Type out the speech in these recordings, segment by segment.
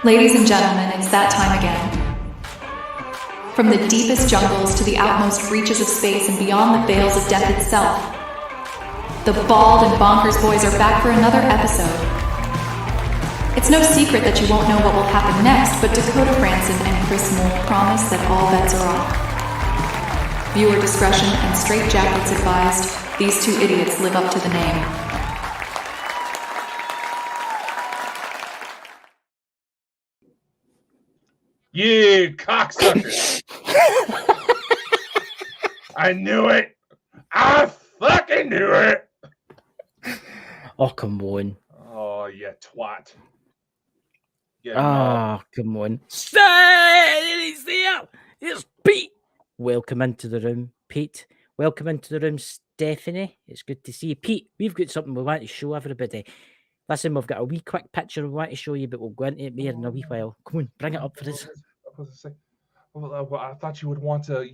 Ladies and gentlemen, it's that time again. From the deepest jungles to the outmost reaches of space and beyond the veils of death itself, the Bald and Bonkers boys are back for another episode. It's no secret that you won't know what will happen next, but Dakota Franson and Chris Mole promise that all bets are off. Viewer discretion and straitjackets advised. These two idiots live up to the name. You cocksucker! I knew it! I fucking knew it! Oh, come on. Oh, you twat. Yeah, come on. He's there! It's Pete! Welcome into the room, Pete. Welcome into the room, Stephanie. It's good to see you. Pete, we've got something we want to show everybody. Listen, we've got a wee quick picture we want to show you, but we'll go into it more in a wee while. Come on, bring it up for us. Well, I thought you would want to,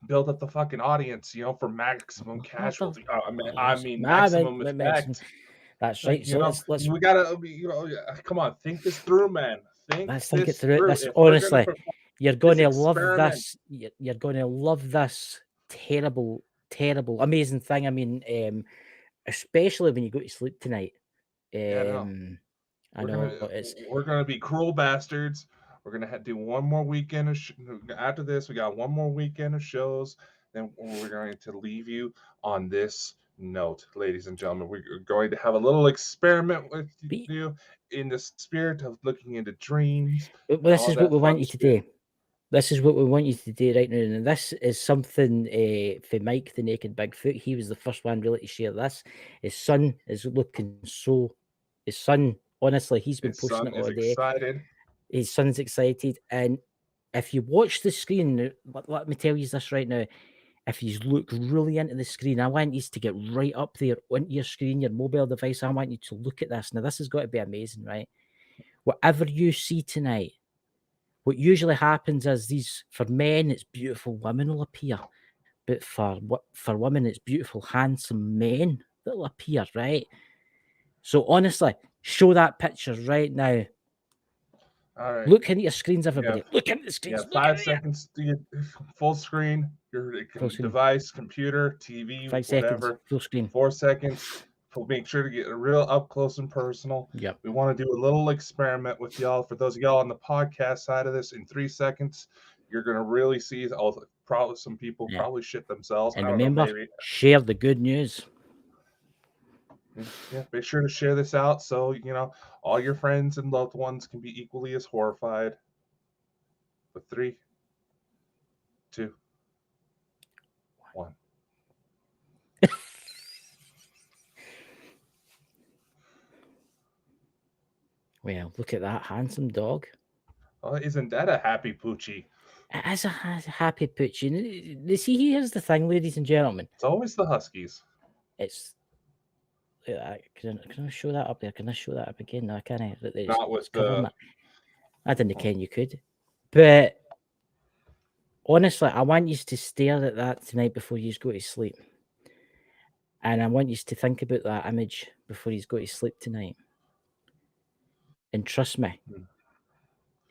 build up the fucking audience, for maximum casualty. I mean, maximum effect. That's right. So let's we gotta, come on, think this through, man. Let's think it through. Honestly, you're going to love this. You're going to love this terrible, amazing thing. I mean, especially when you go to sleep tonight. I know we're gonna be cruel bastards. We're gonna do one more weekend of after this. We got one more weekend of shows. Then we're going to leave you on this note, ladies and gentlemen. We're going to have a little experiment with you in the spirit of looking into dreams. This is what we want you to do. This is what we want you to do right now. And this is something for Mike, the Naked Bigfoot. He was the first one really to share this. His son is looking so... His son, honestly, he's been posting it all day. Excited. His son's excited. And if you watch the screen, let me tell you this right now. If you look really into the screen, I want you to get right up there onto your screen, your mobile device. I want you to look at this. Now, this has got to be amazing, right? Whatever you see tonight, what usually happens is for men, it's beautiful women will appear. But for women, it's beautiful, handsome men that will appear, right? So honestly, show that picture right now. All right. Look into your screens, everybody. Yeah. Look into the screens. Yeah, 5 seconds to get full screen. Your device, computer, TV, 5 whatever. seconds, full screen. 4 seconds. We'll make sure to get real up close and personal. Yep. We want to do a little experiment with y'all. For those of y'all on the podcast side of this, in 3 seconds, you're going to really see probably some people probably shit themselves. And remember, share the good news. Yeah, make sure to share this out so, all your friends and loved ones can be equally as horrified. But 3, 2, 1. Well, look at that handsome dog. Oh, isn't that a happy poochie? It is a happy poochie. See, here's the thing, ladies and gentlemen. It's always the Huskies. It's... Can I show that up there? Can I show that up again? No, I can't. Not with the... I didn't ken you could. But honestly, I want you to stare at that tonight before you go to sleep. And I want you to think about that image before you go to sleep tonight. And trust me,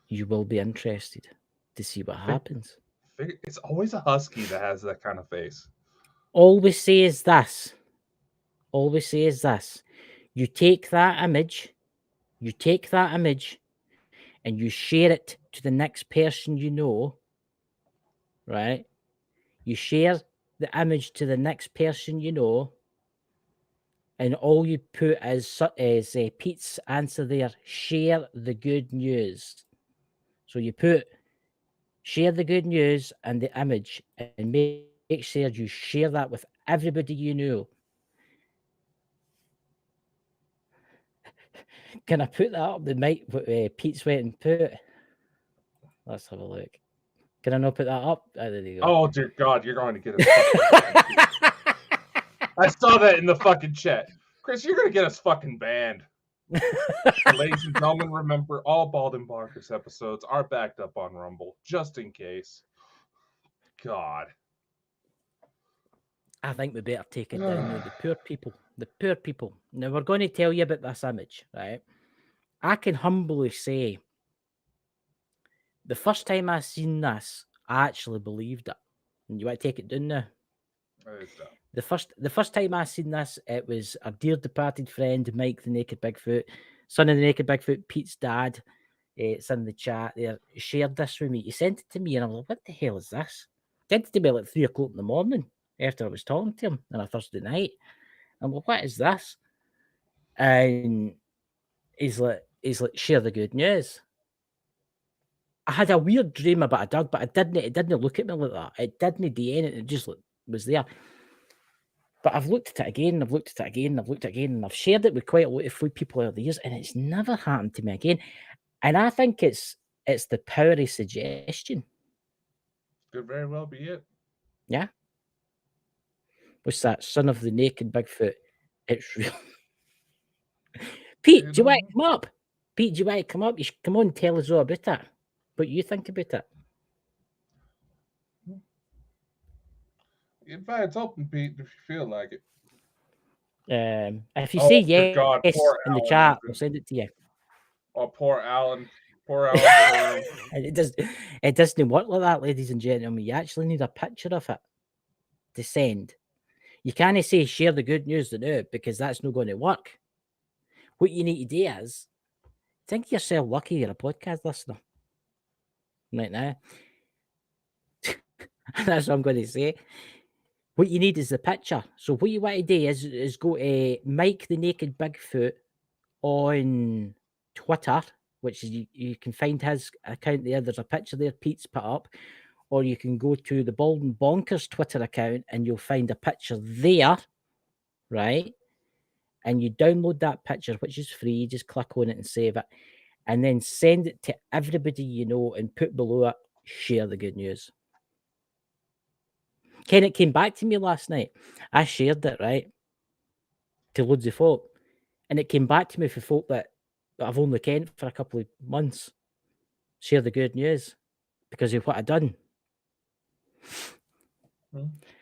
you will be interested to see what happens. It's always a husky that has that kind of face. Always say is this. You take that image, and you share it to the next person you know, right? You share the image to the next person you know, and all you put is Pete's answer there, share the good news. So you put share the good news and the image, and make sure you share that with everybody you know. Can I put that up the mic? Pete's went and put. Let's have a look. Can I not put that up? Oh, there you go. Oh dear God, you're going to get us. I saw that in the fucking chat, Chris. You're going to get us fucking banned. Ladies and gentlemen, remember all Bald and Bonkers episodes are backed up on Rumble, just in case. God. I think we better take it down now. The poor people. Now, we're going to tell you about this image, right? I can humbly say The first time I seen this, I actually believed it. And you want to take it down now? It's tough. The first time I seen this, it was our dear departed friend Mike the Naked Bigfoot, son of the Naked Bigfoot, Pete's dad. It's in the chat there. Shared this with me. He sent it to me, and I'm like, "What the hell is this?" Sent it to me like 3 o'clock in the morning after I was talking to him on a Thursday night. I'm like, "What is this?" And he's like, "Share the good news." I had a weird dream about a dog, but it didn't look at me like that. It didn't do anything. It just was there. But I've looked at it again, and I've looked at it again, and I've looked at it again, and I've shared it with quite a lot of people over the years, and it's never happened to me again. And I think it's the power of suggestion. Could very well be it. Yeah. What's that? Son of the Naked Bigfoot. It's real. Pete, do you want to come up? Pete, do you want to come up? You should come on and tell us all about it. What you think about it. Invite's open, Pete, if you feel like it. If you say yes God, poor in the Alan chat, has I'll been- send it to you. Oh, poor Alan. Poor Alan. And it doesn't work like that, ladies and gentlemen. You actually need a picture of it to send. You can't say share the good news now because that's not going to work. What you need to do is think yourself lucky you're a podcast listener right now. That's what I'm going to say. What you need is the picture. So what you want to do is go to Mike the Naked Bigfoot on Twitter, which is you can find his account there. There's a picture there Pete's put up. Or you can go to the Bonkers Twitter account and you'll find a picture there, right? And you download that picture, which is free. You just click on it and save it. And then send it to everybody you know and put below it, share the good news. Ken, it came back to me last night. I shared it, right, to loads of folk. And it came back to me for folk that I've only kenned for a couple of months. Share the good news because of what I've done.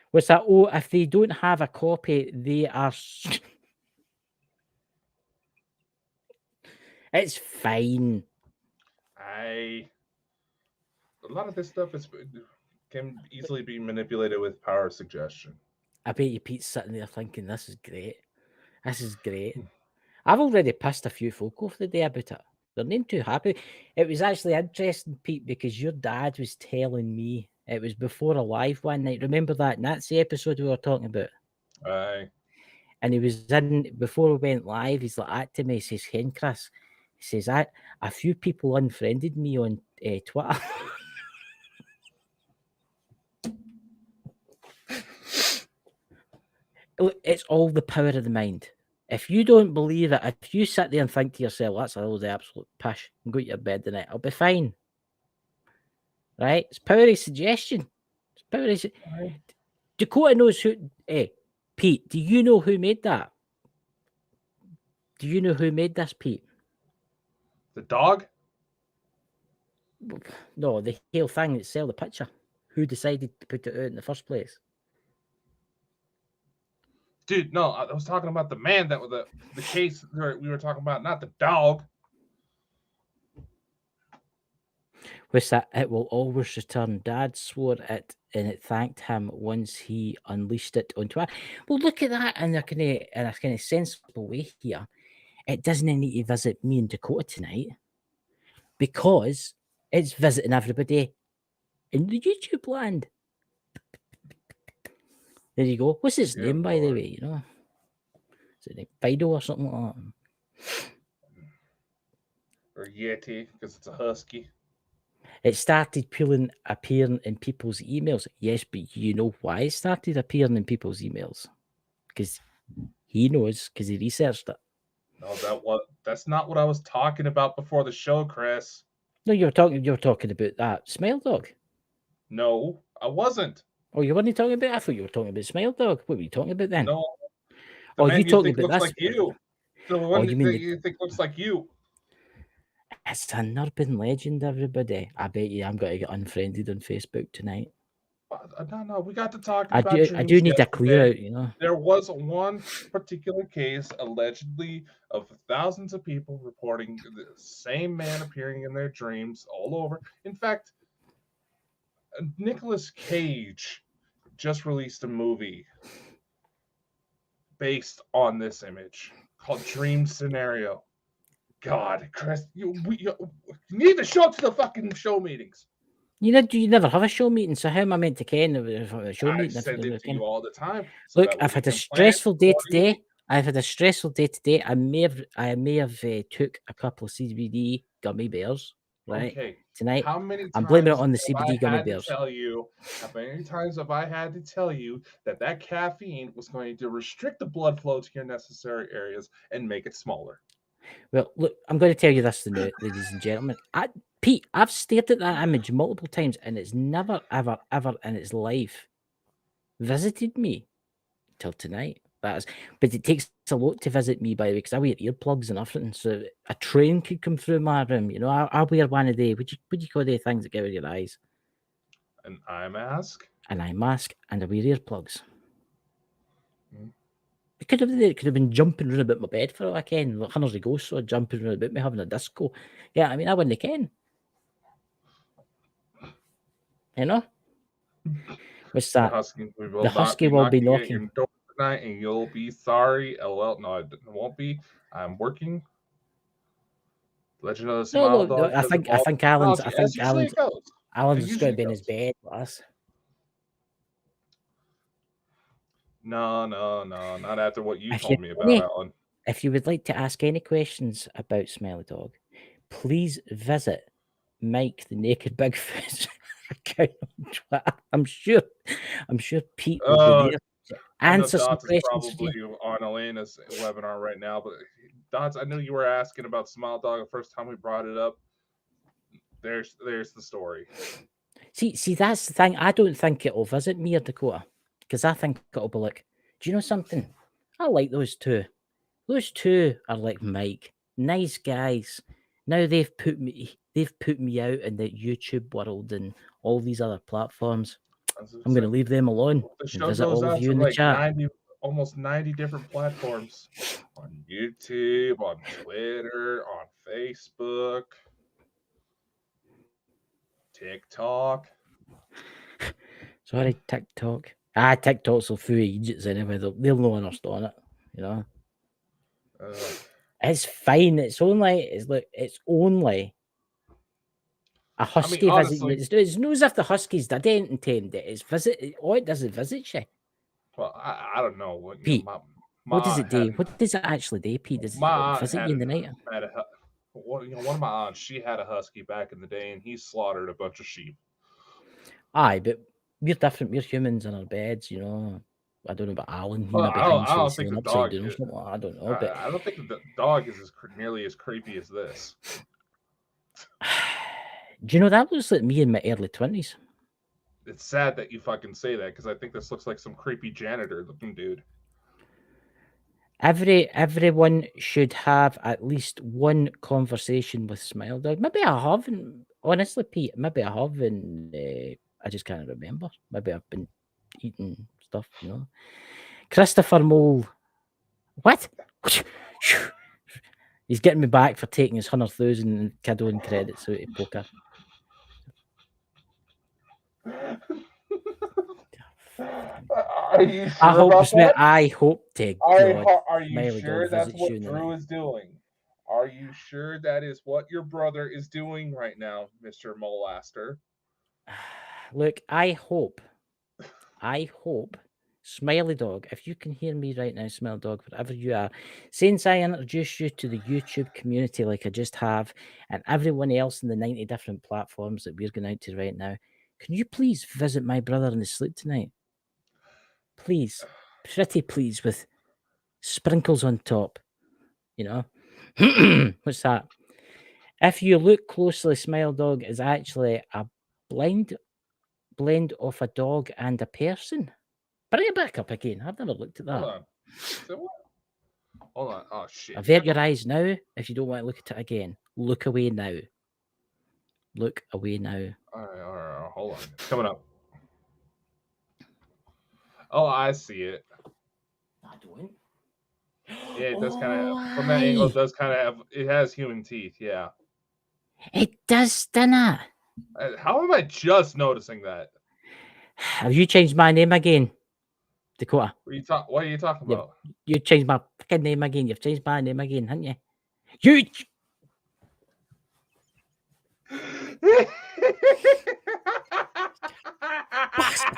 What's that? Oh, if they don't have a copy, they are... It's fine. A lot of this stuff can easily be manipulated with power of suggestion. I bet you Pete's sitting there thinking, this is great. This is great. I've already pissed a few folk off the day about it. They're not too happy. It was actually interesting, Pete, because your dad was telling me, it was before a live one night. Remember that Nazi episode we were talking about? Aye. And he was in, before we went live, he's like that to me, he says, Hen Chris, he says, a few people unfriended me on Twitter. Look, it's all the power of the mind. If you don't believe it, if you sit there and think to yourself, that's all the absolute pish, and go to your bed tonight, I'll be fine. Right? It's power of suggestion. It's power of Dakota knows who. Pete, do you know who made that? Do you know who made this, Pete? The dog? No, the whole thing that sell the picture. Who decided to put it out in the first place? Dude, no, I was talking about the man that was the case we were talking about, not the dog. What's that? It will always return. Dad swore it, and it thanked him once he unleashed it on Twitter. Well, look at that in a kind of sensible way here. It doesn't need to visit me and Dakota tonight because it's visiting everybody in the YouTube land. There you go. What's his name, by the way? You know, is it Fido or something like that? Or Yeti, because it's a husky. It started appearing in people's emails. Yes, but you know why it started appearing in people's emails? Because he knows, because he researched it. No, that's not what I was talking about before the show, Chris. No, you were talking about that Smile Dog. No, I wasn't. Oh, you weren't talking about? I thought you were talking about Smile Dog. What were you talking about then? No. Oh, you talking about looks this? like you. The one that you think looks like you. It's an urban legend, everybody. I bet you I'm going to get unfriended on Facebook tonight. No, we got to talking I about do dreams need a clear yesterday. out, There was one particular case, allegedly, of thousands of people reporting the same man appearing in their dreams all over. In fact, Nicolas Cage just released a movie based on this image called Dream Scenario. God, Chris, you need to show up to the fucking show meetings. You never have a show meeting, so how am I meant to ken if a show I meeting? send it to you all the time. So Look, that way I've we had a can plan it stressful day accordingly. today. I've had a stressful day today. I may have took a couple of CBD gummy bears, right? Okay. Tonight. How many times I'm blaming it on the have I CBD gummy had to bears. tell you? How many times have I had to tell you that caffeine was going to restrict the blood flow to your necessary areas and make it smaller? Well, look, I'm going to tell you this now, ladies and gentlemen. Pete, I've stared at that image multiple times, and it's never, ever, ever in its life visited me till tonight. But it takes a lot to visit me, by the way, because I wear earplugs and everything. So a train could come through my room. You know, I'll wear one a day. What do you call the things that get with your eyes? An eye mask? An eye mask, and I wear earplugs. Hmm. It could have been jumping around about my bed for all I can. Like hundreds of ghosts or jumping around about me having a disco. Yeah, I mean, I wouldn't ken. You know? What's The that? husky will The not husky be will be knocking at your knocking. door tonight, and you'll be sorry. LOL. No, it won't be. I'm working. Legend of the Smile No, Dog I has think evolved Alan's technology, as usually it goes. Alan's going to be in his bed with us. No, not after what you If told you me about, Alan. If you would like to ask any questions about Smelly Dog, please visit Mike the Naked Bigfoot account on Twitter. I'm sure Pete will be there to I know answer some Dots is questions for probably you. on Elena's webinar right now, but Dots, I knew you were asking about Smile Dog the first time we brought it up. There's the story. See, that's the thing. I don't think it'll visit me or Dakota, because I think it'll be like, do you know something? I like those two. Those two are like Mike, nice guys. Now they've put me out in the YouTube world and all these other platforms. I'm going to leave them alone The and show visit goes all of out you to in the like chat. almost 90 different platforms on YouTube, on Twitter, on Facebook, TikTok. Sorry, TikTok. TikTok's so few idiots anyway. They'll not understand it. You know, it's fine. It's only a husky visiting. It's not as if the huskies did intend it. It's visit. All it does is visit you. Well, I don't know what. Pete, what does it do? Had, What does it actually do, Pete? Does my it aunt visit you in the night? one of my aunts, she had a husky back in the day, and he slaughtered a bunch of sheep. Aye, but we're different. We're humans in our beds, you know. I don't know about Alan. He maybe I hints don't think the upside dog. down or something. I don't know, but I don't think the dog is nearly as creepy as this. do you know that looks like me in my early 20s? It's sad that you fucking say that, because I think this looks like some creepy janitor looking dude. Everyone should have at least one conversation with Smile Dog. Maybe I haven't. Honestly, Pete, maybe I have, and I just can't remember. Maybe I've been eating stuff, you know. Christopher Mole. What? He's getting me back for taking his 100,000 Cadone credits out of poker. Are you sure about that? I hope to God. Are you sure that's what Drew is doing? Are you sure that is what your brother is doing right now, Mr. Molaster? Look, I hope, Smiley Dog, if you can hear me right now, Smiley Dog, wherever you are, since I introduced you to the YouTube community like I just have, and everyone else in the 90 different platforms that we're going out to right now, can you please visit my brother in his sleep tonight? Please. Pretty please, with sprinkles on top. You know? What's that? If you look closely, Smile Dog is actually a blend of a dog and a person. Bring it back up again. I've never looked at that. Hold on. So what? Hold on. Oh, shit. Avert your eyes now if you don't want to look at it again. Look away now. Look away now. All right. Hold on. It's coming up. Oh, I see it. I don't. Yeah, it does kind Oh, of from that angle. It aye. does kind of have. It has human teeth. Yeah. It does, doesn't it? How am I just noticing that? Have you changed my name again, Dakota? What are you talking You've about? you changed my fucking name again. You've changed my name again, haven't you? You. Bastard.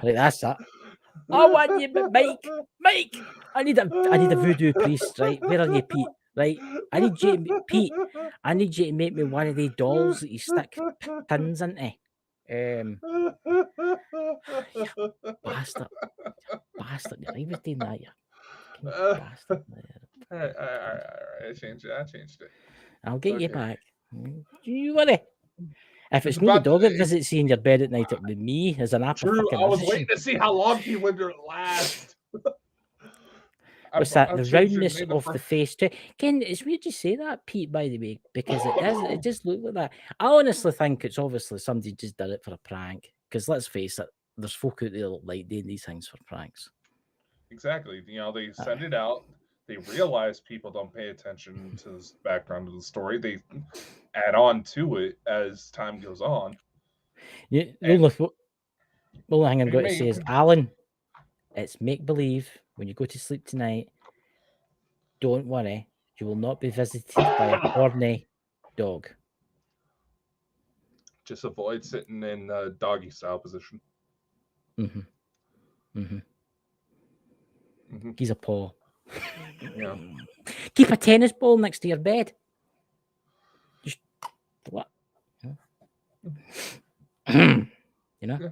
Right, that's that. I want you, Mike. Mike. I need a voodoo priest, right? Where are you, Pete? Right? I need you, Pete. I need you to make me one of the dolls that you stick pins into. You bastard. Bastard. You're even doing that, you fucking bastard. All right. I changed it. I'll get you Okay. back. You worry. If it's It's not the about dog that to- visits you in your bed at night, it'll be me as an apple True. fucking I was physician. waiting to see how long he would last. What's that? The I've changed your roundness name of the face too. Ken, it's weird you say that, Pete, by the way, because it does. It just look like that. I honestly think it's obviously somebody just did it for a prank. Because let's face it, there's folk out there that like doing these things for pranks. Exactly. They send it out. They realize people don't pay attention to the background of the story. They add on to it as time goes on. The And only thing I'm they going to make- say is, Alan, it's make believe when you go to sleep tonight. Don't worry, you will not be visited by a horny dog. Just avoid sitting in a doggy style position. He's a paw. Yeah. Keep a tennis ball next to your bed. Just what? You know? Yeah.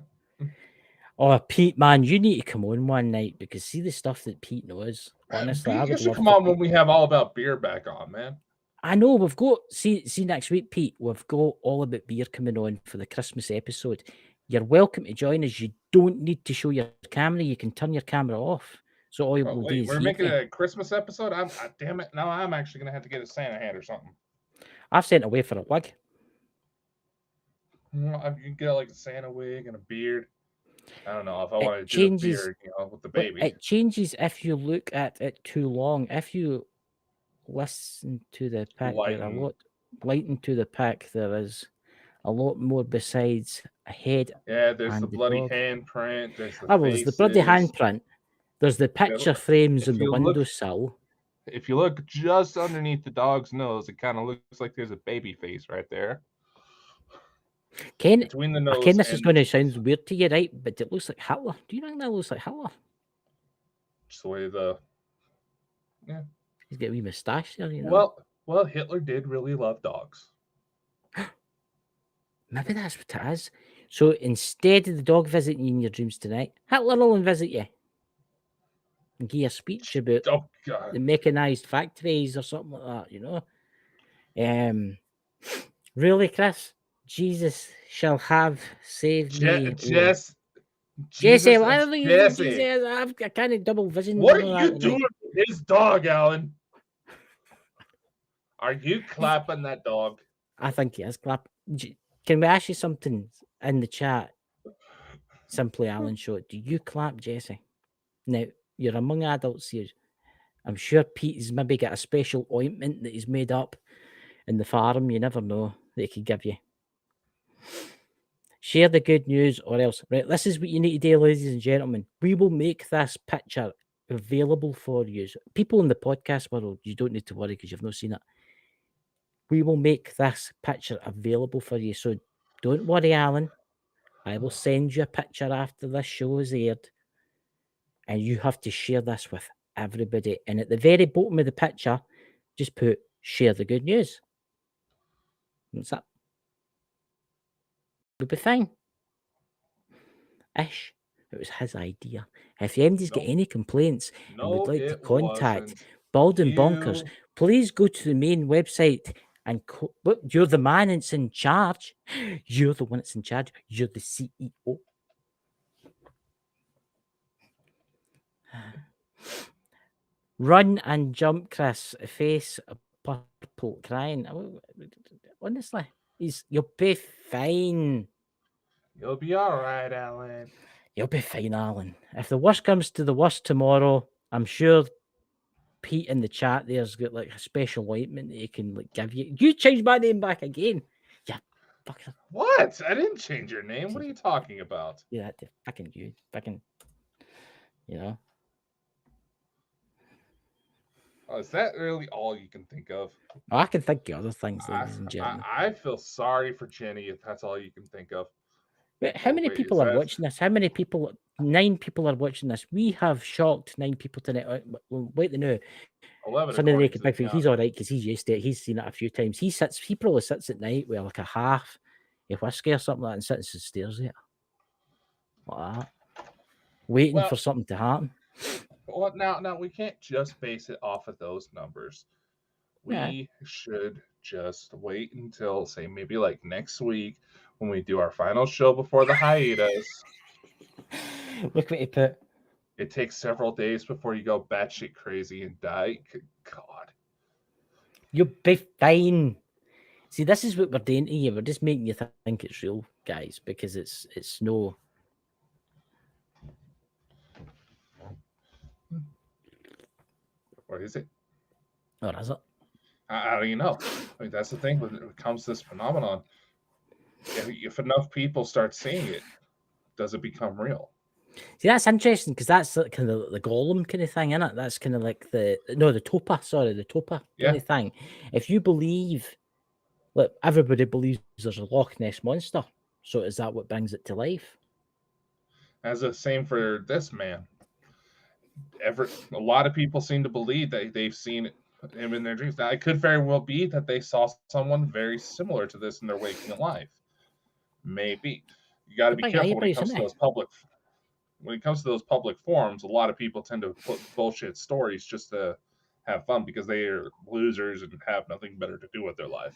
Oh, Pete, man, you need to come on one night because see the stuff that Pete knows. Honestly, I Pete, you would should love come to. on when we have All About Beer back on, man. I know we've got see next week, Pete. We've got All About Beer coming on for the Christmas episode. You're welcome to join us. You don't need to show your camera. You can turn your camera off. So all Oh, we'll do wait, is we're hear making you. it a Christmas episode? Damn it. Now I'm actually going to have to get a Santa hat or something. I've sent away for a wig. You can get like a Santa wig and a beard. I don't know if I It want to do the changes. beard, with the But baby. it changes if you look at it too long. If you listen to the pack, lighten to the pack, there is a lot more besides a head. Yeah, there's the and bloody dog. handprint. There's the Oh, well, there's the bloody faces. handprint. There's the picture frames if on the you look- windowsill. If you look just underneath the dog's nose, it kind of looks like there's a baby face right there. Ken, Between the nose Ken, this is and going the to sound weird to you, right? But it looks like Hitler. Do you think that looks like Hitler? just the way the He's got a wee moustache there, you know. well, Hitler did really love dogs. Maybe that's what it is. So instead of the dog visiting you in your dreams tonight, Hitler will visit you and give you a speech about Oh God! the mechanized factories or something like that, you know. Really, Chris? Jesus shall have saved me. Jesse, Jesse, why don't you say Jesse. Jesus? I've got kind of double vision. What and all are you that, doing with his dog, Alan? Are you clapping that dog? I think he is clap. Can we ask you something in the chat? Simply Alan Show. Do you clap, Jesse? Now, you're among adults here. I'm sure Pete's maybe got a special ointment that he's made up in the farm. You never know that he could give you. Share the good news or else. Right, this is what you need to do, ladies and gentlemen. We will make this picture available for you. People in the podcast world, you don't need to worry because you've not seen it. We will make this picture available for you. So don't worry, Alan. I will send you a picture after this show is aired. And you have to share this with everybody. And at the very bottom of the picture, just put share the good news. What's that? It'll be fine. Ish. It was his idea. If anybody's got any complaints and would like to contact Bald and Bonkers, please go to the main website and you're the man that's in charge. You're the one that's in charge. You're the CEO. Run and jump, Chris. Face purple, crying. Honestly, you'll be fine. You'll be all right, Alan. You'll be fine, Alan. If the worst comes to the worst tomorrow, I'm sure Pete in the chat there's got like a special ointment that he can like give you. You changed my name back again. Yeah, fucker. What? I didn't change your name. What are you talking about? Yeah, fucking you. Fucking, you know. Oh, is that really all you can think of? Oh, I can think of other things, ladies and gentlemen. I feel sorry for Jenny if that's all you can think of. But how many wait, people is are that- watching this? How many people? 9 people are watching this. We have shocked 9 people tonight. Wait to know. 11 Son of the according Naked to the Bigfoot, count. he's all right because he's used to it. He's seen it a few times. He probably sits at night with like a half a whiskey or something like that and sits and stares at it. Like that. Waiting Well- for something to happen. Well, now we can't just base it off of those numbers. We should just wait until, say, maybe like next week when we do our final show before the hiatus. Look what he put. It takes several days before you go batshit crazy and die. God. You'll be fine. See, this is what we're doing to you. We're just making you think it's real, guys, because it's no. Or is it? Or is it? How do you know? I mean, that's the thing when it comes to this phenomenon. If enough people start seeing it, does it become real? See, that's interesting because that's kind of the golem kind of thing, isn't it? That's kind of like the topa kind of thing. If you believe, look, everybody believes there's a Loch Ness monster, so is that what brings it to life? As the same for this man. A lot of people seem to believe that they've seen him in their dreams. Now, it could very well be that they saw someone very similar to this in their waking life. Maybe. You got to be careful when it comes to those public. When it comes to those public forums, a lot of people tend to put bullshit stories just to have fun because they are losers and have nothing better to do with their life.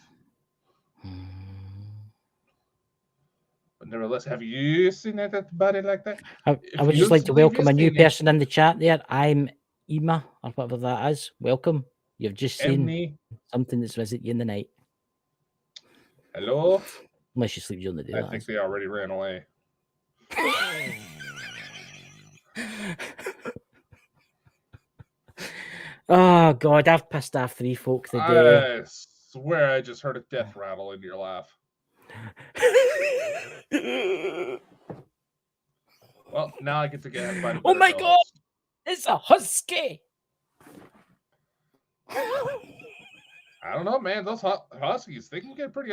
But nevertheless, have you seen anybody like that? I would just like to welcome a new person in the chat there. I'm Ema, or whatever that is. Welcome. You've just seen something that's visited you in the night. Hello? Unless you sleep during the day. I think they already ran away. Oh, God, I've pissed off 3 folk today. I swear I just heard a death rattle in your laugh. Well, now I get to get invited. Oh my God! It's a husky! I don't know, man. Those huskies, they can get pretty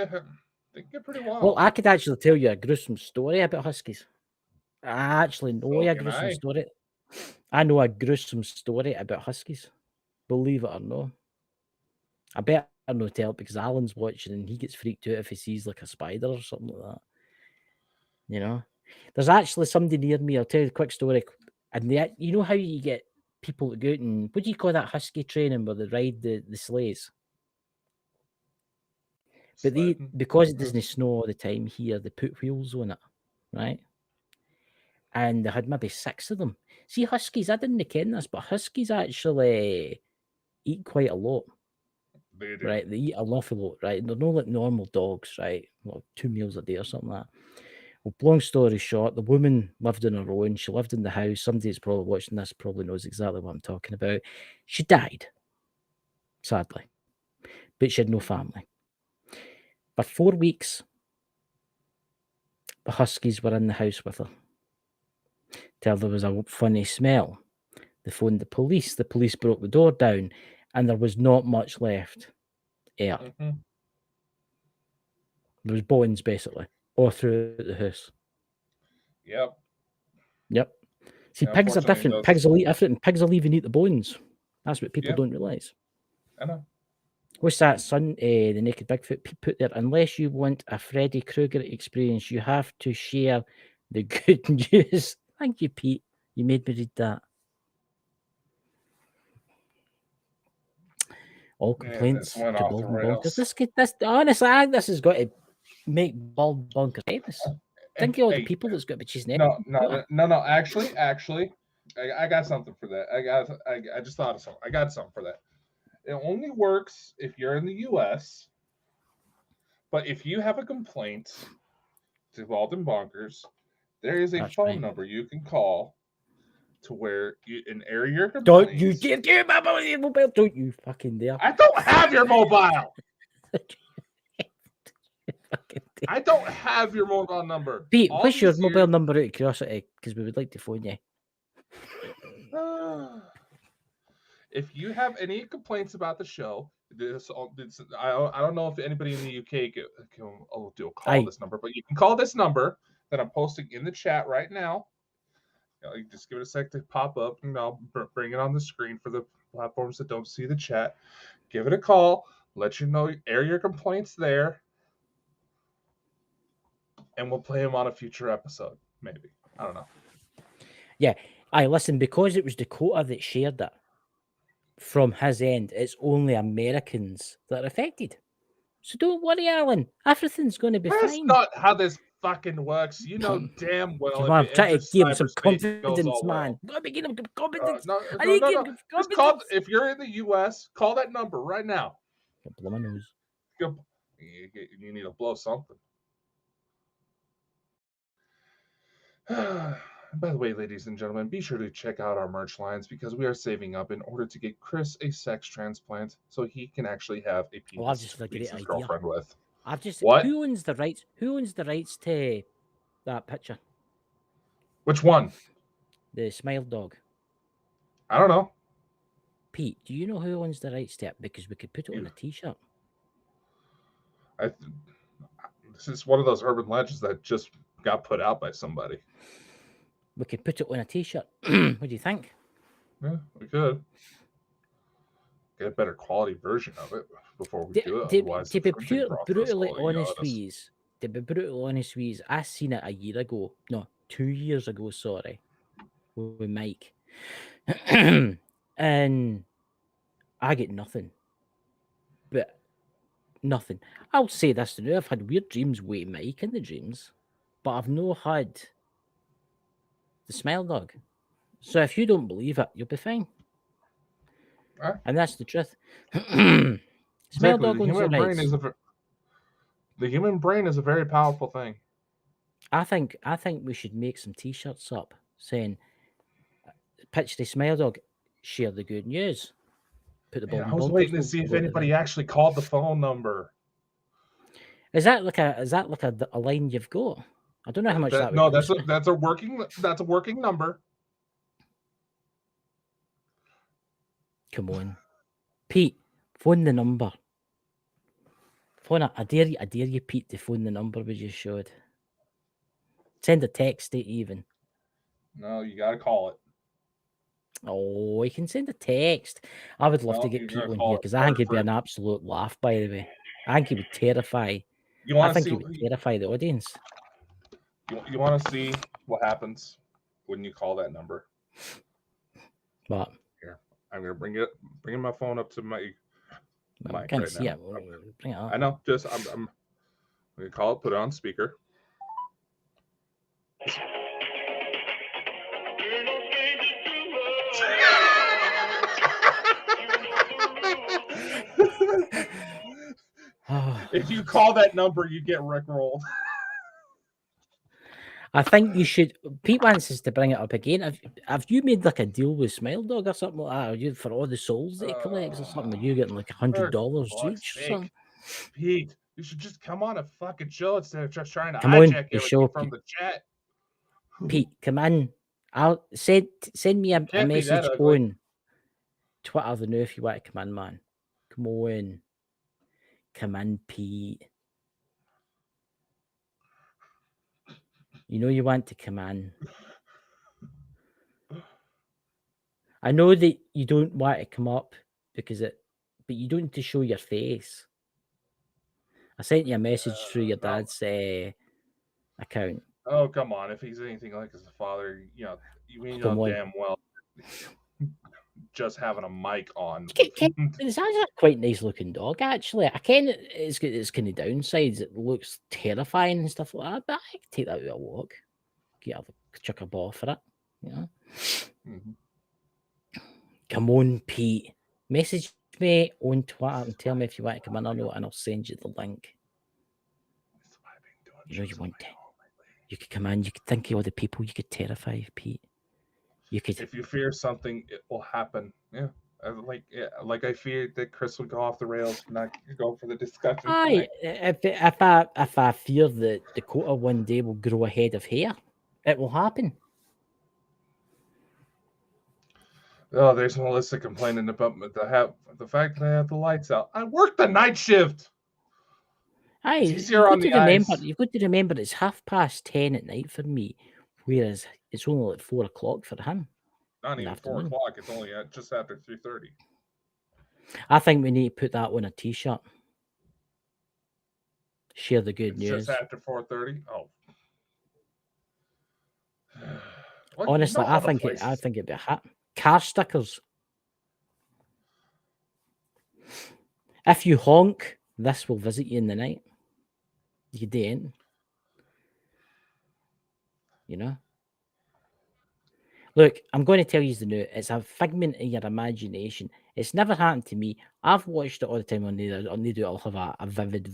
wild. Well, I could actually tell you a gruesome story about huskies. I actually know a gruesome story. I know a gruesome story about huskies. Believe it or not. I better not tell it because Alan's watching and he gets freaked out if he sees like a spider or something like that. You know? There's actually somebody near me. I'll tell you a quick story. And you know how you get people to go out and what do you call that husky training where they ride the sleighs? But because it doesn't snow all the time here, they put wheels on it, right? And they had maybe 6 of them. See, huskies, I didn't ken this, but huskies actually eat quite a lot. They do. Right? They eat an awful lot, right? They're not like normal dogs, right? Like 2 meals a day or something like that. Well, long story short, the woman lived on her own. She lived in the house. Somebody that's probably watching this probably knows exactly what I'm talking about. She died, sadly, but she had no family. For 4 weeks, the huskies were in the house with her. Till there was a funny smell. They phoned the police. The police broke the door down, and there was not much left. Air. Mm-hmm. There was bones, basically, all through the house. Yep. See, pigs are different. Pigs will eat different, and pigs will even eat the bones. That's what people don't realise. I know. What's that, son? The Naked Bigfoot put there. Unless you want a Freddy Krueger experience, you have to share the good news. Thank you, Pete. You made me read that. All complaints to Bald and Bonkers. This honestly, I think this has got to make Bald Bonkers famous. Think of all the people that's got to be chasing it. No. Actually, I got something for that. I just thought of something. I got something for that. It only works if you're in the U.S. But if you have a complaint to Bald and Bonkers, There is a That's phone right. number you can call to where you an area your Don't you complaints. give my mobile? Don't you fucking dare! I don't have your mobile. Fucking dare. I don't have your mobile number. Pete, All what's your these mobile years- number out of curiosity? Because we would like to phone you. If you have any complaints about the show, I don't know if anybody in the UK can do a call this number, but you can call this number that I'm posting in the chat right now. You just give it a sec to pop up, and I'll bring it on the screen for the platforms that don't see the chat. Give it a call. Let you know, air your complaints there, and we'll play them on a future episode. Maybe, I don't know. Yeah, listen, because it was Dakota that shared it from his end, it's only Americans that are affected. So don't worry, Alan. Everything's going to be That's fine. not how this fucking works. You know damn well. Come on, if it try to enters give him some cyberspace, it goes confidence, all well. man. Got to give him confidence. No. Just call. If you're in the U.S., call that number right now. Blow my nose. You need to blow something. By the way, ladies and gentlemen, be sure to check out our merch lines because we are saving up in order to get Chris a sex transplant so he can actually have a penis I've just to a please great his idea. girlfriend with. I've just What? Who owns the rights? Who owns the rights to that picture? Which one? The smile dog. I don't know. Pete, do you know who owns the rights to it? Because we could put it on a T-shirt. This is one of those urban legends that just got put out by somebody. We could put it on a T-shirt. What do you think? Yeah, we could get a better quality version of it before we do it. Otherwise, to be brutally honest with you, I seen it a year ago. No, 2 years ago. Sorry, with Mike, and I get nothing. But nothing. I'll say this now: I've had weird dreams with Mike in the dreams, but I've not had the smile dog. So if you don't believe it, you'll be fine. And that's the truth. Smile exactly. dog owns the rights. The human brain is a very powerful thing. I think we should make some T-shirts up saying, "Pitch the smile dog, share the good news." Put the I was waiting to see if anybody actually called the phone number. Is that like a line you've got? I don't know how much that would No, cost. that's a working number. Come on, Pete, phone the number. Phone it. I dare you, Pete, to phone the number we just showed. Send a text to it even. No, you gotta call it. Oh, you can send a text. I would love to get people in here because I think it'd be an absolute laugh, by the way. I think it would terrify. I think it would terrify the audience. You want to see what happens when you call that number? What? Here, I'm gonna bring my phone up to my mic I can't right see now. it. Bring it up. I know. Just I'm gonna call it. Put it on speaker. If you call that number, you get rickrolled. I think you should. Pete wants us to bring it up again. Have you made like a deal with Smile Dog or something like that? Or you for all the souls that he collects or something? Are you getting like $100 each or something? Pete, you should just come on a fucking show instead of just trying to come on, hijack everything from the chat. Pete, come in. I'll send me a message on Twitter the new if you want to come in, man. Come on. Come in, Pete. You know you want to come in. I know that you don't want to come up but you don't need to show your face. I sent you a message through your dad's account. Oh, come on. If he's anything like his father, you know damn well just having a mic on. It's actually a quite nice looking dog, actually. I can it's got its kind of downsides. It looks terrifying and stuff like that, but I can take that out a walk. Chuck a ball for it, you know. Mm-hmm. Come on, Pete. Message me on Twitter and tell me if you want to come in or not, and I'll send you the link. You know you want to. You could come in, you could think of all the people you could terrify, Pete. You could. If you fear something, it will happen. Yeah. Like I feared that Chris would go off the rails and not go for the discussion Aye, tonight. if I fear that Dakota one day will grow a head of hair, it will happen. Oh, there's Melissa complaining about the fact that I have the lights out. I work the night shift. Aye, It's easier on the ice. you've got to remember it's 10:30 at night for me, whereas it's only like 4 o'clock for him. Not in the even 4 afternoon. o'clock. It's only just after 3:30. I think we need to put that on a t-shirt. Share the good It's news. just after 4:30. Oh. Well, Honestly, you know I think it'd be a hat. Car stickers. If you honk, this will visit you in the night. You didn't. You know? Look, I'm going to tell you the new. It's a figment of your imagination. It's never happened to me. I've watched it all the time on the I'll have a vivid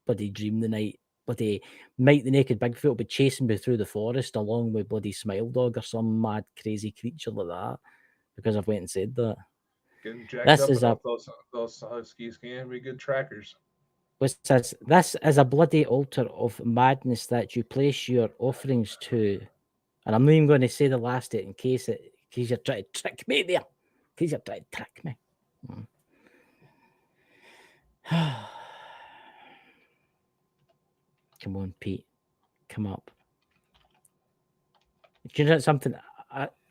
bloody dream the night. Bloody Mike the Naked Bigfoot will be chasing me through the forest along with bloody Smile Dog or some mad crazy creature like that. Because I've went and said that. Getting jacked This up is enough, those huskies can be good trackers. What's this? This is a bloody altar of madness that you place your offerings to. And I'm not even going to say the last bit in case you're trying to trick me there. In case you're trying to trick me. Come on, Pete. Come up. Do you know something?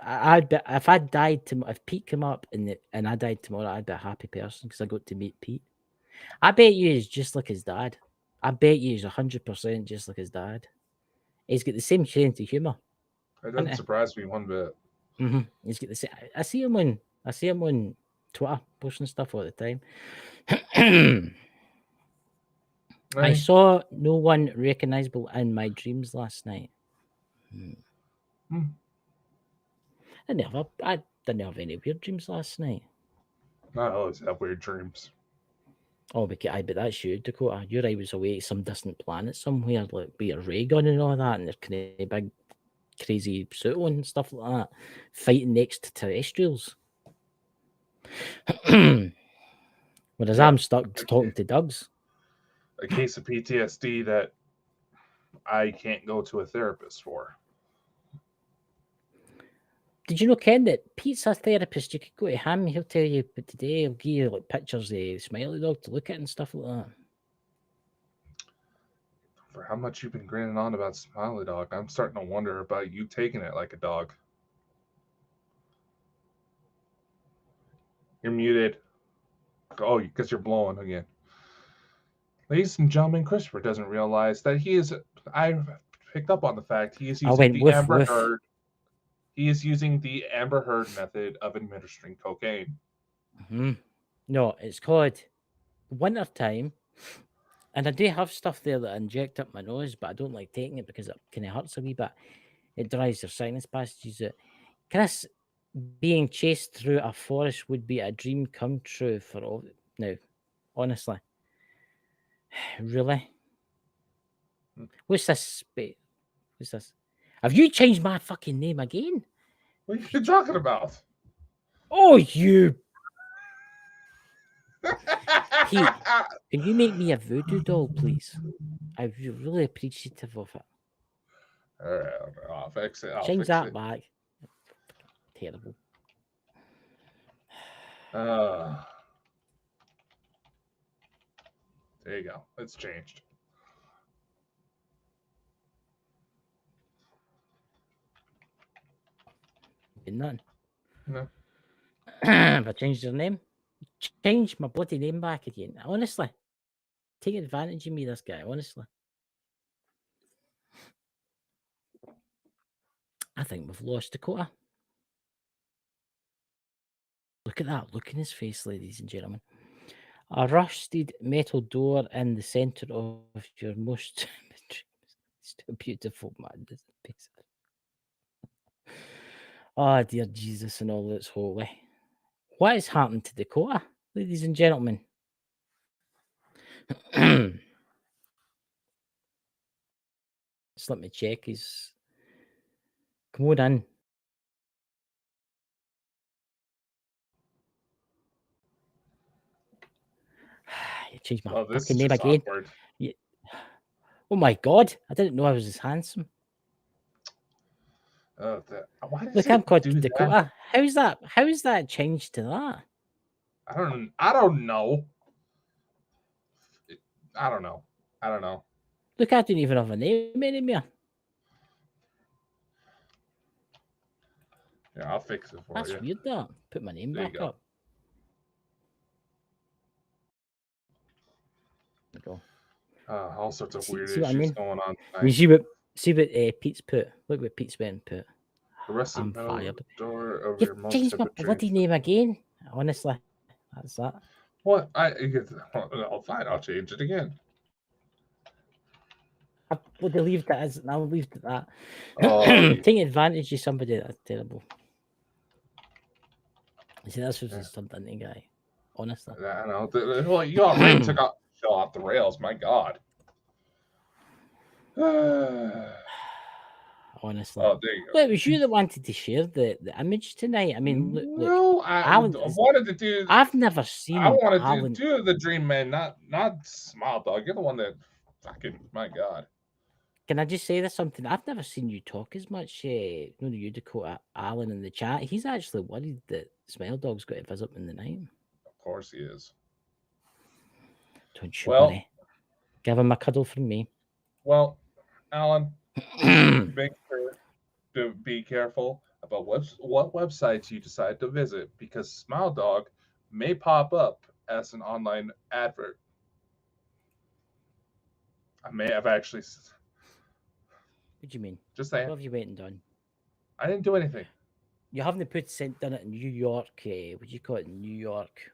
I'd be, if I died tomorrow, if Pete came up and I died tomorrow, I'd be a happy person because I got to meet Pete. I bet you he's just like his dad. I bet you he's 100% just like his dad. He's got the same sense of humour. It doesn't surprise me one bit. Mm-hmm. He's got the same. I see him on Twitter posting stuff all the time. I saw no one recognizable in my dreams last night. I didn't have any weird dreams last night. I always have weird dreams. Oh, but that's you, Dakota. You're I was away at some distant planet somewhere, like with a ray gun and all that, and they're kind of big, crazy suit on and stuff like that, fighting extraterrestrials. Whereas I'm stuck talking to Dougs. A case of PTSD that I can't go to a therapist for. Did you know, Ken, that Pete's a therapist? You could go to him, he'll tell you, but today he'll give you like pictures of Smiley Dog to look at and stuff like that. For how much you've been grinning on about Smiley Dog, I'm starting to wonder about you taking it like a dog. You're muted. Oh, because you're blowing again. Ladies and gentlemen, Christopher doesn't realize that I've picked up on the fact he is using the Amber Heard. He is using the Amber Heard method of administering cocaine. Mm-hmm. No, it's called wintertime. And I do have stuff there that I inject up my nose, but I don't like taking it because it kind of hurts a wee bit. It dries your sinus passages out. Chris, being chased through a forest would be a dream come true for all. Now, honestly. Really? What's this? What's this? Have you changed my fucking name again? What are you talking about? Oh, you. Pete, can you make me a voodoo doll, please? I'd be really appreciative of it. All right, I'll fix it. Change that back. Terrible. There you go. It's changed. None. No. Have I changed your name? Change my bloody name back again. Honestly. Take advantage of me, this guy, honestly. I think we've lost Dakota. Look at that. Look in his face, ladies and gentlemen. A rusted metal door in the center of your most still beautiful man. Oh, dear Jesus and all that's holy. What has happened to Dakota, ladies and gentlemen? Just let me check his. Come on in. You changed my Oh, this fucking is name just again. awkward. Oh my god! I didn't know I was as handsome. Why does Look, I'm it called do that? Dakota. How's that? How's that changed to that? I don't know. I don't know. I don't know. Look, I don't even have a name anymore. Yeah, I'll fix it for That's you. weird. That put my name There you back go. up. There we go. All sorts of weird See what I issues mean? going on You tonight. see what Pete's put. Look what Pete's been put. Arrest the I'm metal fired. door of You've your most changed my typical bloody dreams. name again. Honestly, that's that. What? Oh, fine. I'll change it again. I bloody leave that as I'll leave it at that. Oh, Taking advantage of somebody, that's terrible. See, that's what just turned into, guy. Honestly. I know. Well, you already took off the show off the rails. My God. Honestly. Oh, there you go. Well, it was you that wanted to share the image tonight. I mean, look, No, I Alan, wanted to do. I've never seen I wanted Alan. to do the Dream Man, not Smile Dog. You're the one that fucking. My God. Can I just say this something? I've never seen you talk as much. No, you, Dakota, Alan in the chat. He's actually worried that Smile Dog's got to visit him in the night. Of course he is. Don't you worry. Give him a cuddle from me. Well, Alan, make sure to be careful about what websites you decide to visit because Smile Dog may pop up as an online advert. I may have actually. What do you mean? Just saying. What have you went and done? I didn't do anything. You haven't done it in New York. Would you call it New York?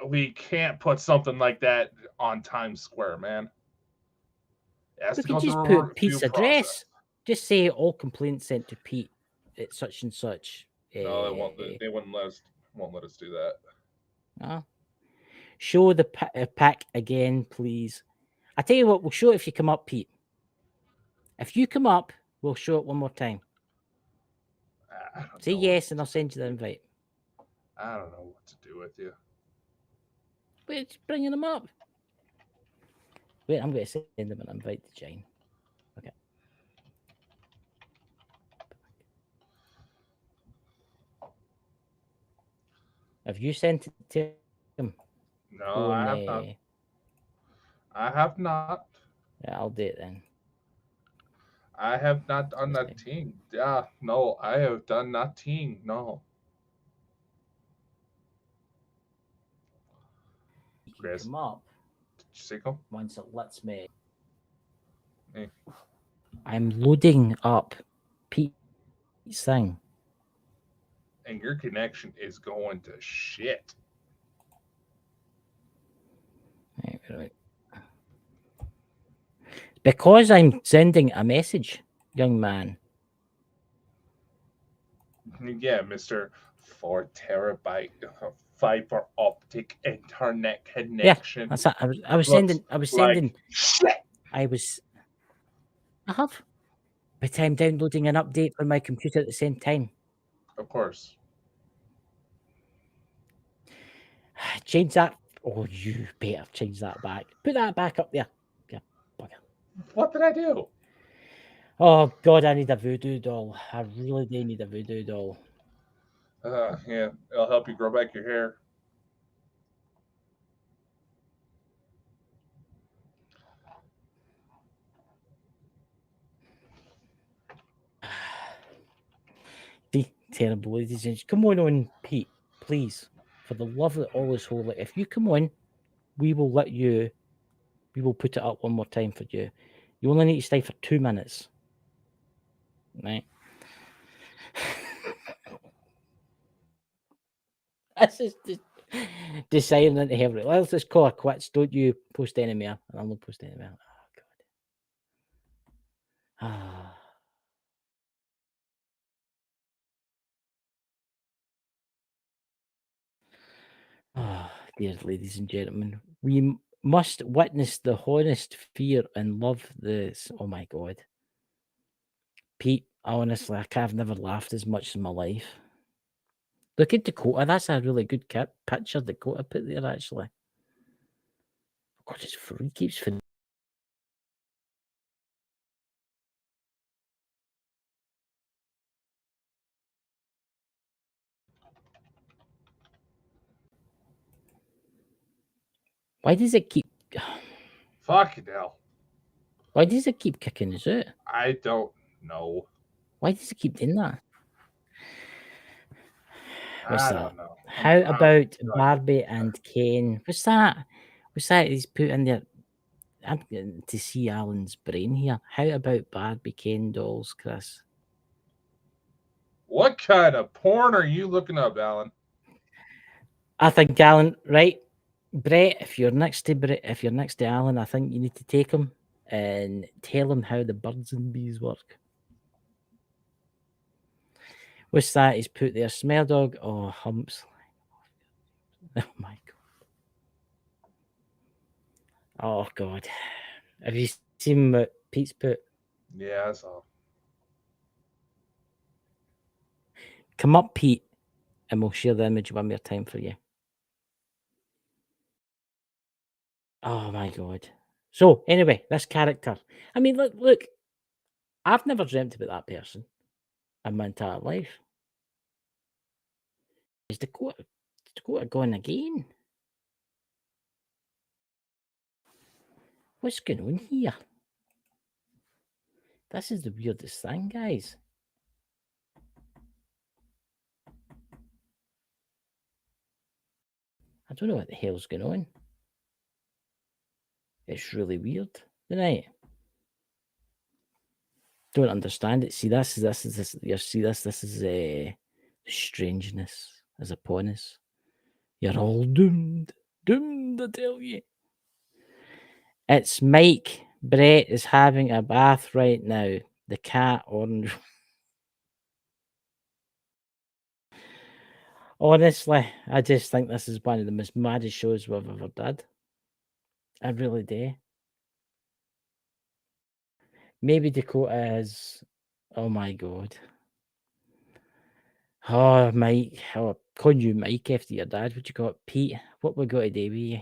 We can't put something like that on Times Square, man. It has We to could go just through a put Pete's review address. process. Just say all complaints sent to Pete at such and such. No, they won't. They won't let us do that. Show the pack again, please. I tell you what, we'll show it if you come up, Pete. If you come up, we'll show it one more time. Say yes, and I'll send you the invite. I don't know what to do with you. Wait, it's bringing them up. Wait, I'm going to send them an invite to join. Okay. Have you sent it to him? No, I have not. I have not. Yeah, I'll do it then. I have not done nothing. Yeah, no, I have done nothing. No. Chris, come up. Did you see him? Once it lets me. Hey. I'm loading up Pete's thing. And your connection is going to shit. Right. Because I'm sending a message, young man. Yeah, Mr. 4 terabyte fiber optic internet connection. Yeah, that's it. I was sending. Shit. I have. But I'm downloading an update for my computer at the same time. Of course. Change that. Oh, you better change that back. Put that back up there. Yeah, bugger. What did I do? Oh, God, I need a voodoo doll. I really do need a voodoo doll. Yeah, it'll help you grow back your hair. Terrible, ladies and gentlemen. Come on, Pete, please. For the love that all is holy. If you come on, we will put it up one more time for you. You only need to stay for 2 minutes. Right? This is just deciding into heaven. Let's just call it quits. Don't you post any more, and I won't post any more. Oh, God. Ah. Oh, dear ladies and gentlemen, we must witness the honest fear and love this. Oh my God. Pete, honestly, I've never laughed as much in my life. Look at Dakota. That's a really good picture Dakota put there, actually. God, his he keeps fin- Why does it keep? Fucking hell. Why does it keep kicking us out? I don't know. Why does it keep doing that? What's I that? don't know. How about done. Barbie and Ken? What's that? What's that he's put in there? I'm getting to see Alan's brain here. How about Barbie Ken dolls, Chris? What kind of porn are you looking up, Alan? I think Alan, right? Brett, if you're next to Alan, I think you need to take him and tell him how the birds and bees work. What's that he's put there? Smell dog or humps? Oh my god. Oh god. Have you seen what Pete's put? Yeah, I saw. Come up, Pete, and we'll share the image one more time for you. Oh my god. So anyway, this character. I mean, look. I've never dreamt about that person in my entire life. Is Dakota going again? What's going on here? This is the weirdest thing, guys. I don't know what the hell's going on. It's really weird, right? Don't understand it. See, this is you see this. This is strangeness is upon us. You're all doomed, doomed. I tell you. It's Mike. Brett is having a bath right now. The cat orange. Honestly, I just think this is one of the most maddest shows we've ever did. I really do. Maybe Dakota is. Oh my god. Oh, Mike. Oh, calling you Mike after your dad. What you got, Pete? What we got to do with you?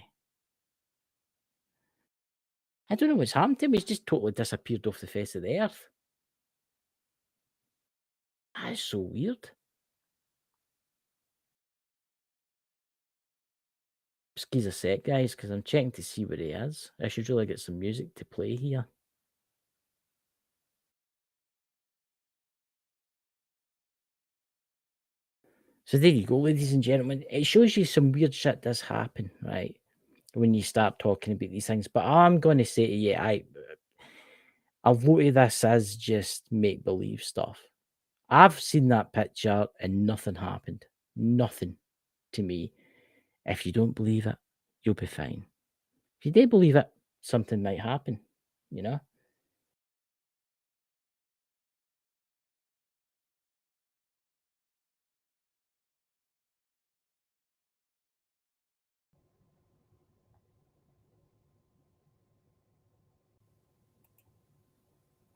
I don't know what's happened to him. He's just totally disappeared off the face of the earth. That is so weird. Excuse a sec, guys, because I'm checking to see where he is. I should really get some music to play here. So there you go, ladies and gentlemen. It shows you some weird shit does happen, right? When you start talking about these things. But I'm going to say to you, a lot of this is just make believe stuff. I've seen that picture and nothing happened. Nothing to me. If you don't believe it, you'll be fine. If you do believe it, something might happen, you know?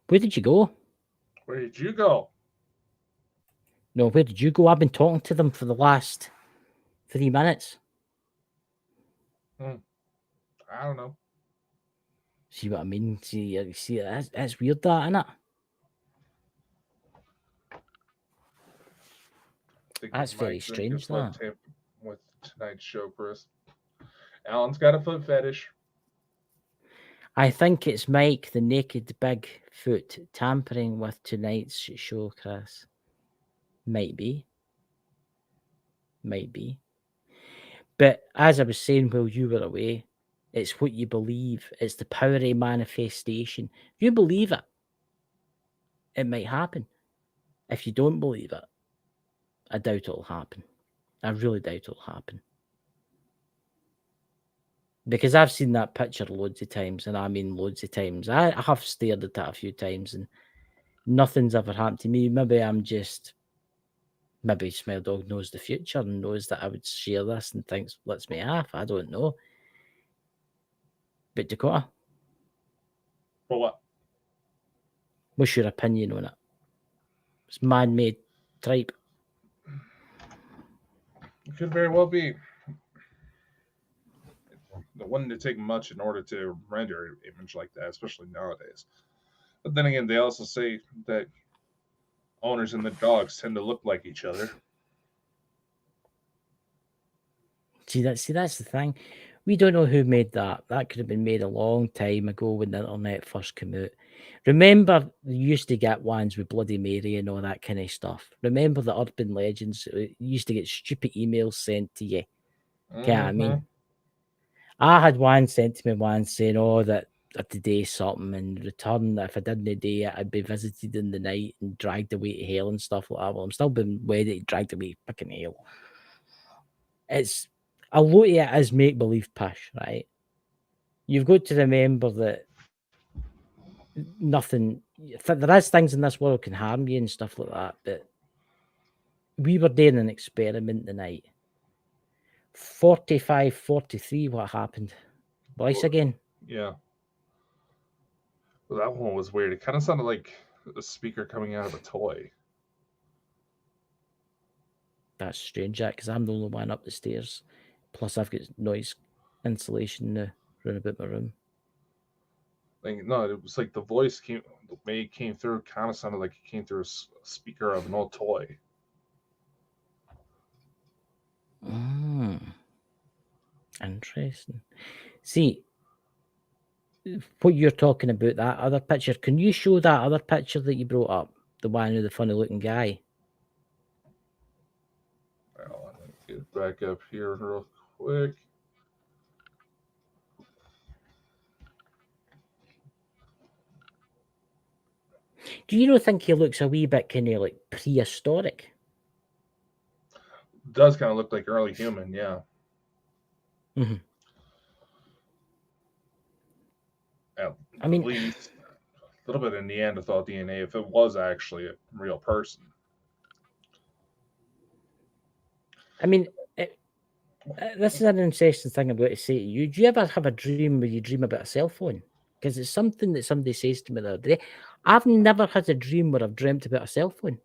Where did you go? Where did you go? No, where did you go? I've been talking to them for the last 3 minutes. I don't know. See what I mean? See, that's weird, that, isn't it? I think That's his very Mike's drink is strange, what that. tamped with tonight's show, Chris. Alan's got a foot fetish. I think it's Mike, the naked Bigfoot, tampering with tonight's show, Chris. Might be. Might be. But as I was saying while you were away, it's what you believe. It's the power of manifestation. If you believe it, it might happen. If you don't believe it, I doubt it'll happen. I really doubt it'll happen. Because I've seen that picture loads of times, and I mean loads of times. I have stared at that a few times, and nothing's ever happened to me. Maybe Smell Dog knows the future and knows that I would share this and thinks lets me off. I don't know. But Dakota, For what? what's your opinion on it? It's man-made tripe. It could very well be. It wouldn't take much in order to render an image like that, especially nowadays. But then again, they also say that owners and the dogs tend to look like each other. See, that's the thing. We don't know who made that. That could have been made a long time ago when the internet first came out. Remember, you used to get ones with Bloody Mary and all that kind of stuff. Remember the urban legends? You used to get stupid emails sent to you. Get what I mean? I had one sent to me once saying, "Oh, that today something," and return if I didn't do it, I'd be visited in the night and dragged away to hell and stuff like that. Well, I'm still being wedded, dragged away to fucking hell. It's a lot of it is make believe pish, right? You've got to remember that nothing, there is things in this world can harm you and stuff like that, but we were doing an experiment tonight. 45, 43, what happened? Voice again. Yeah. Well, that one was weird. It kind of sounded like a speaker coming out of a toy. That's strange, Jack, because I'm the only one up the stairs. Plus, I've got noise insulation now round about my room. Like, no, it was like the voice came, the way it came through, kind of sounded like it came through a speaker of an old toy. Interesting. See, what you're talking about, that other picture, can you show that other picture that you brought up? The one of the funny looking guy? Well, let me get back up here real quick. Do you not think he looks a wee bit kind of like prehistoric? Does kind of look like early human, yeah. I mean, at least a little bit of Neanderthal DNA if it was actually a real person. I mean, this is an interesting thing I'm going to say to you. Do you ever have a dream where you dream about a cell phone? Because it's something that somebody says to me the other day. I've never had a dream where I've dreamt about a cell phone.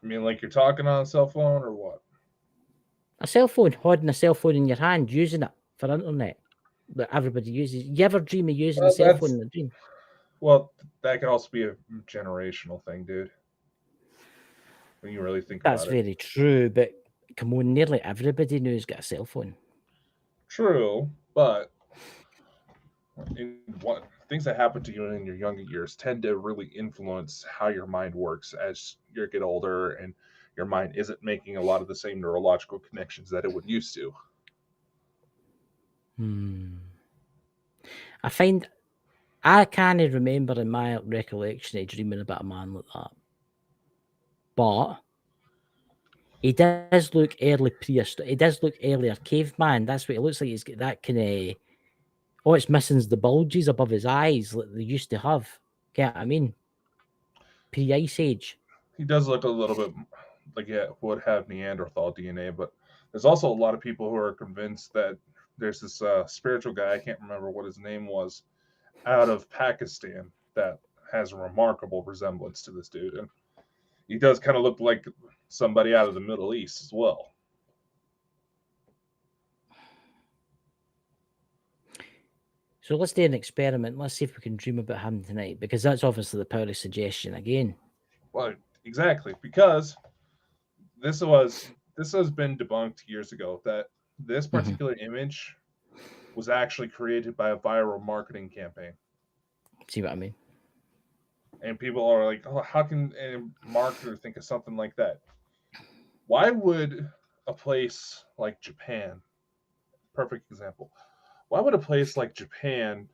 I mean, like you're talking on a cell phone or what? A cell phone, holding a cell phone in your hand, using it for internet that everybody uses. You ever dream of using a cell phone in a dream? Well, that could also be a generational thing, dude. When you really think about it. That's very true, but come on, nearly everybody now has got a cell phone. True, but what things that happen to you in your younger years tend to really influence how your mind works as you get older, and your mind isn't making a lot of the same neurological connections that it would used to. I find I can't remember in my recollection of dreaming about a man like that, but he does look early prehistoric. He does look earlier caveman. That's what he looks like. He's got that kind of. Oh, it's missing the bulges above his eyes like they used to have. Get what I mean? Pre-ice age. He does look a little bit like he would have Neanderthal DNA, but there's also a lot of people who are convinced that there's this spiritual guy, I can't remember what his name was, out of Pakistan that has a remarkable resemblance to this dude. And he does kind of look like somebody out of the Middle East as well. So let's do an experiment. Let's see if we can dream about him tonight, because that's obviously the power of suggestion again. Well, exactly, because this has been debunked years ago that this particular image was actually created by a viral marketing campaign. See what I mean? And people are like, "Oh, how can a marketer think of something like that?" Why would a place like Japan, perfect example, why would a place like Japan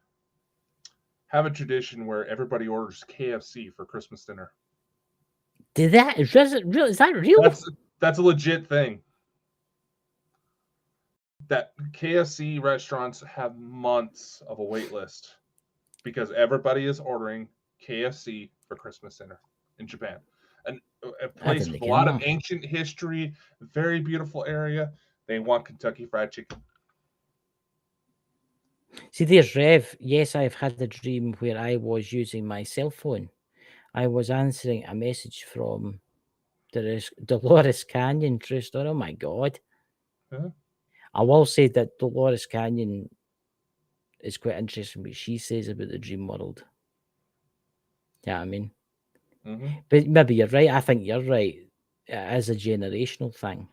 have a tradition where everybody orders KFC for Christmas dinner? Is that real? That's a legit thing. That KFC restaurants have months of a wait list because everybody is ordering KFC for Christmas dinner in Japan. And a place with a lot of ancient history, very beautiful area. They want Kentucky Fried Chicken. See, there's Rev. Yes, I've had a dream where I was using my cell phone. I was answering a message from Dolores Canyon, true story. Oh my God. Huh? I will say that Dolores Canyon is quite interesting what she says about the dream world. Yeah, I mean, Mm-hmm. but maybe you're right. I think you're right. It is a generational thing.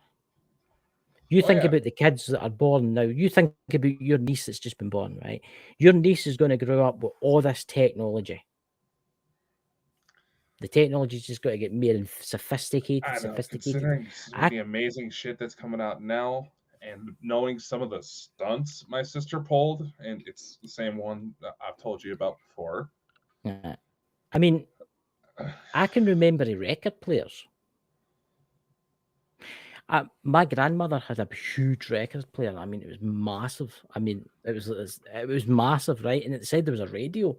You Oh, think yeah. about the kids that are born now. You think about your niece that's just been born, right? Your niece is going to grow up with all this technology. The technology's just got to get more sophisticated, I know, sophisticated. considering I the amazing shit that's coming out now and knowing some of the stunts my sister pulled, and it's the same one that I've told you about before. I mean, I can remember the record players. My grandmother had a huge record player. I mean, it was massive. I mean, it was massive, right? And it said there was a radio,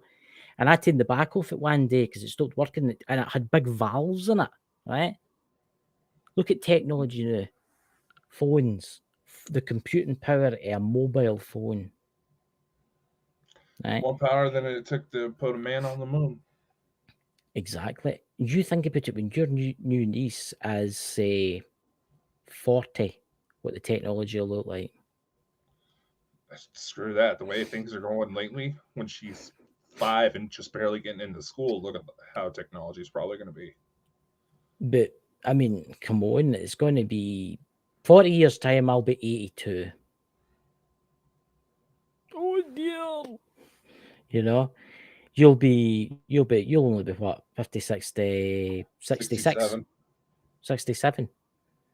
and I turned the back off it one day because it stopped working, and it had big valves in it, right? Look at technology now. Phones, the computing power of a mobile phone, right? More power than it took to put a man on the moon. Exactly. You think about it when your new niece is, say, 40, what the technology will look like. Screw that. The way things are going lately, when she's 5 and just barely getting into school, look at how technology is probably going to be. But I mean, come on, it's going to be 40 years' time. I'll be 82. Oh dear. You know, you'll only be what, 50, 60, 66, 67. 67.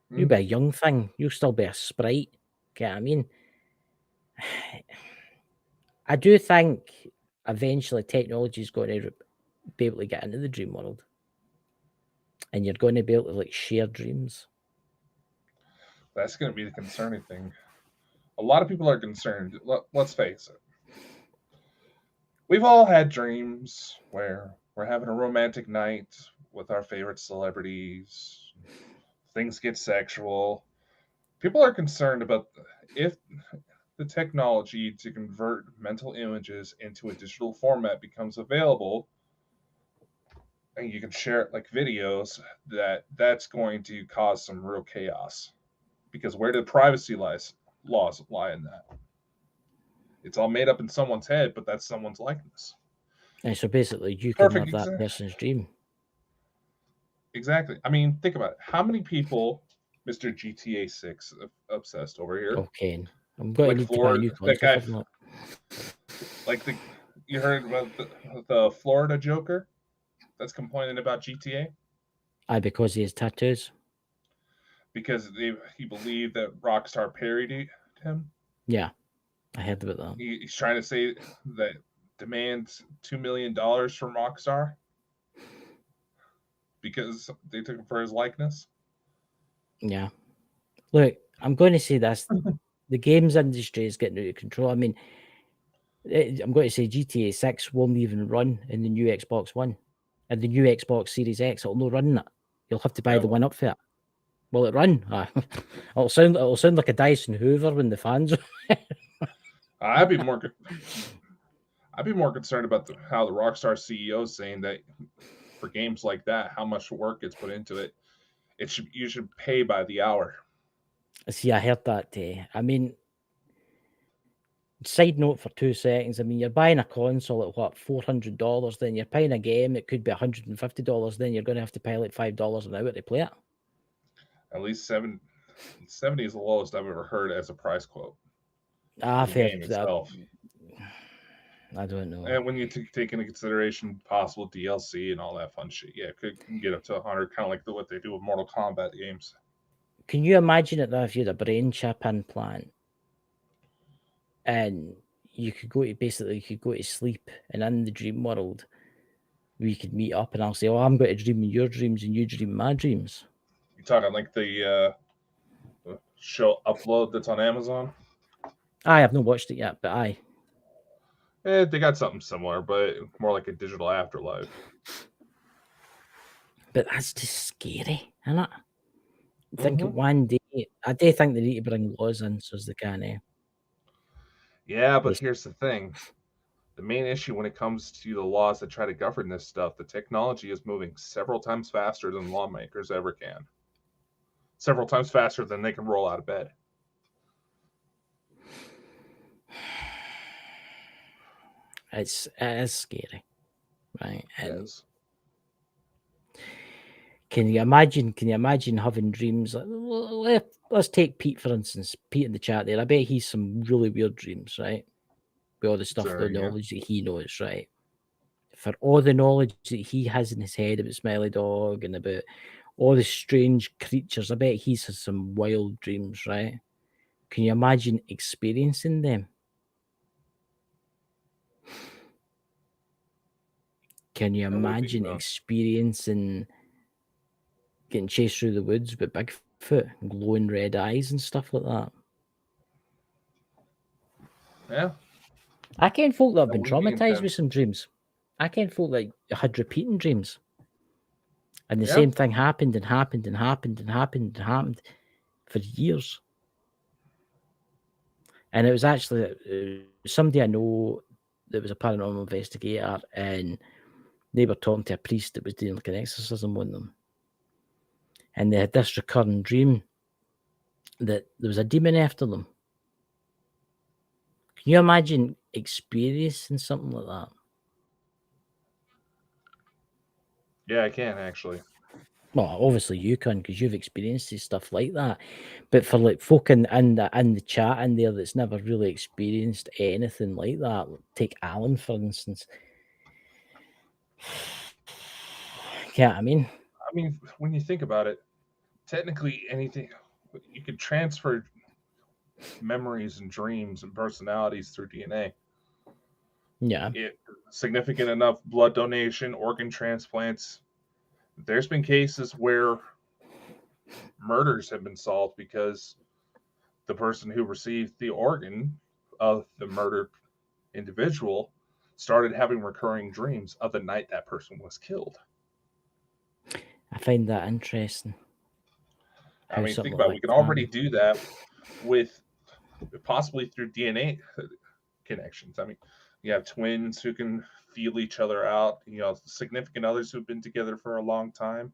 You'll Mm-hmm. be a young thing. You'll still be a sprite. Get what I mean? I do think eventually technology is going to be able to get into the dream world, and you're going to be able to like share dreams. That's going to be the concerning thing. A lot of people are concerned. Let's face it. We've all had dreams where we're having a romantic night with our favorite celebrities. Things get sexual. People are concerned about if the technology to convert mental images into a digital format becomes available and you can share it like videos, that's going to cause some real chaos. Because where do privacy laws lie in that? It's all made up in someone's head, but that's someone's likeness. And so basically, you can Perfect have that person's dream. Exactly. I mean, think about it. How many people, Mr. GTA 6 obsessed over here? Okay, I'm going to Like need to buy a Florida, new that console guy, for that. like you heard about the Florida Joker that's complaining about GTA Aye, because he has tattoos. because he believed that Rockstar parodied him. Yeah, I heard about that. He's trying to say that demands $2 million from Rockstar because they took him for his likeness. Yeah. Look, I'm going to say this. The games industry is getting out of control. I mean, I'm going to say GTA 6 won't even run in the new Xbox One. And the new Xbox Series X, it'll not run in it. You'll have to buy the one up for it. Will it run? It'll sound like a Dyson Hoover when the fans. I'd be more concerned about how the Rockstar CEO is saying that for games like that, how much work gets put into it. You should pay by the hour. See, I heard that. I mean, side note for 2 seconds. I mean, you're buying a console at what, $400? Then you're buying a game. It could be $150. Then you're going to have to pay like $5 an hour to play it. At least 70 is the lowest I've ever heard as a price quote. I've The heard game that. itself. I don't know. And when you take into consideration possible DLC and all that fun shit, yeah, it could get up to 100, kind of like what they do with Mortal Kombat games. Can you imagine it though if you had a brain chip implant and you could go to sleep, and in the dream world we could meet up and I'll say, oh, I'm going to dream in your dreams and you dream my dreams. You talking like the show Upload that's on Amazon? I have not watched it yet, but aye. They got something similar, but more like a digital afterlife. But that's just scary, isn't it? I think one day, I do think they need to bring laws in so as they can. Yeah, but here's the thing. The main issue when it comes to the laws that try to govern this stuff, the technology is moving several times faster than lawmakers ever can. Several times faster than they can roll out of bed. It is scary, right? It And is. can you imagine having dreams like, let's take Pete for instance. Pete in the chat there. I bet he's some really weird dreams, right? With all the stuff, the Yeah. knowledge that he knows, right? For all the knowledge that he has in his head about Smelly Dog and about all the strange creatures, I bet he's had some wild dreams, right? Can you imagine experiencing them? Can you That would be imagine experiencing getting chased through the woods with Bigfoot, glowing red eyes and stuff like that? yeah. I ken folk that have That been would be traumatized with intense. some dreams. I ken folk that had repeating dreams. And the Yeah. same thing happened and happened and happened and happened and happened for years. And it was actually somebody I know that was a paranormal investigator, and they were talking to a priest that was doing like an exorcism on them. And they had this recurring dream that there was a demon after them. Can you imagine experiencing something like that? Yeah, I can actually. Well, obviously you can because you've experienced stuff like that. But for like folk in the chat in there that's never really experienced anything like that, take Alan for instance. Yeah, I mean, when you think about it, technically anything you could transfer memories and dreams and personalities through DNA. yeah, It significant enough blood donation, organ transplants. There's been cases where murders have been solved because the person who received the organ of the murdered individual started having recurring dreams of the night that person was killed. I find that interesting. I mean, something think about it. like We can that. already do that with possibly through DNA connections. I mean, you have twins who can feel each other out, significant others who've been together for a long time,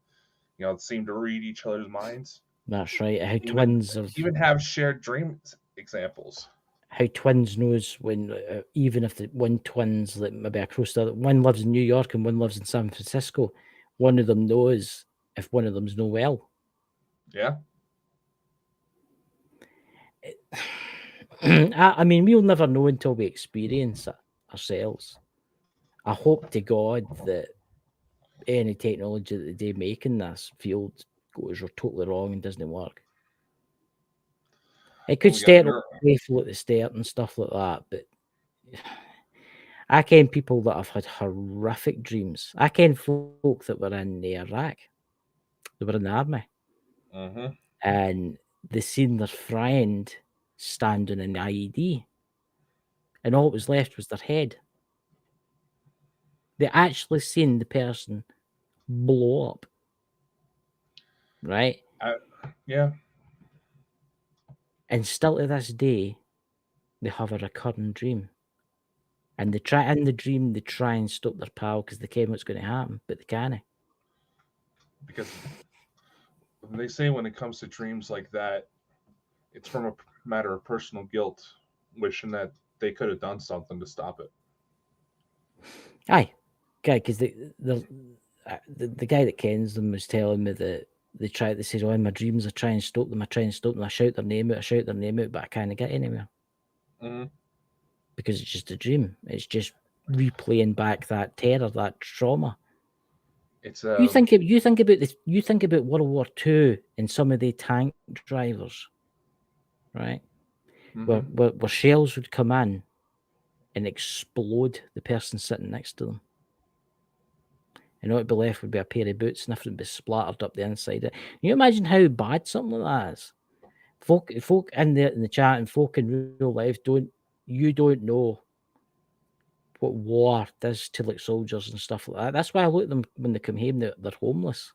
seem to read each other's minds. That's right. Even have shared dream examples. How twins knows when even if the one twins like maybe across the other, one lives in New York and one lives in San Francisco, one of them knows if one of them's no well. Yeah. I mean, we'll never know until we experience it ourselves. I hope to God that any technology that they make in this field goes totally wrong and doesn't work. It could start playful at the start and stuff like that, but I ken people that have had horrific dreams. I ken folk that were in Iraq. They were in the army. Mm-hmm. And they seen their friend standing in the IED. And all that was left was their head. They actually seen the person blow up. Right? Yeah. And still to this day, they have a recurring dream. And they try in the dream, they try and stop their pal because they ken what's going to happen, but they can't. Because they say when it comes to dreams like that, it's from a matter of personal guilt, wishing that they could have done something to stop it. Aye, because the guy that kens them was telling me that they say, oh, in my dreams I try and stop them, I shout their name out, but I can't get anywhere. Mm-hmm. Because it's just a dream. It's just replaying back that terror, that trauma. It's you think about this. You think about World War II and some of the tank drivers, right? Mm-hmm. Where shells would come in and explode the person sitting next to them. And all it'd be left would be a pair of boots and everything would be splattered up the inside. Can you imagine how bad something like that is? Folk in the chat and folk in real life don't know what war does to like soldiers and stuff like that. That's why I look at them when they come home, they're homeless.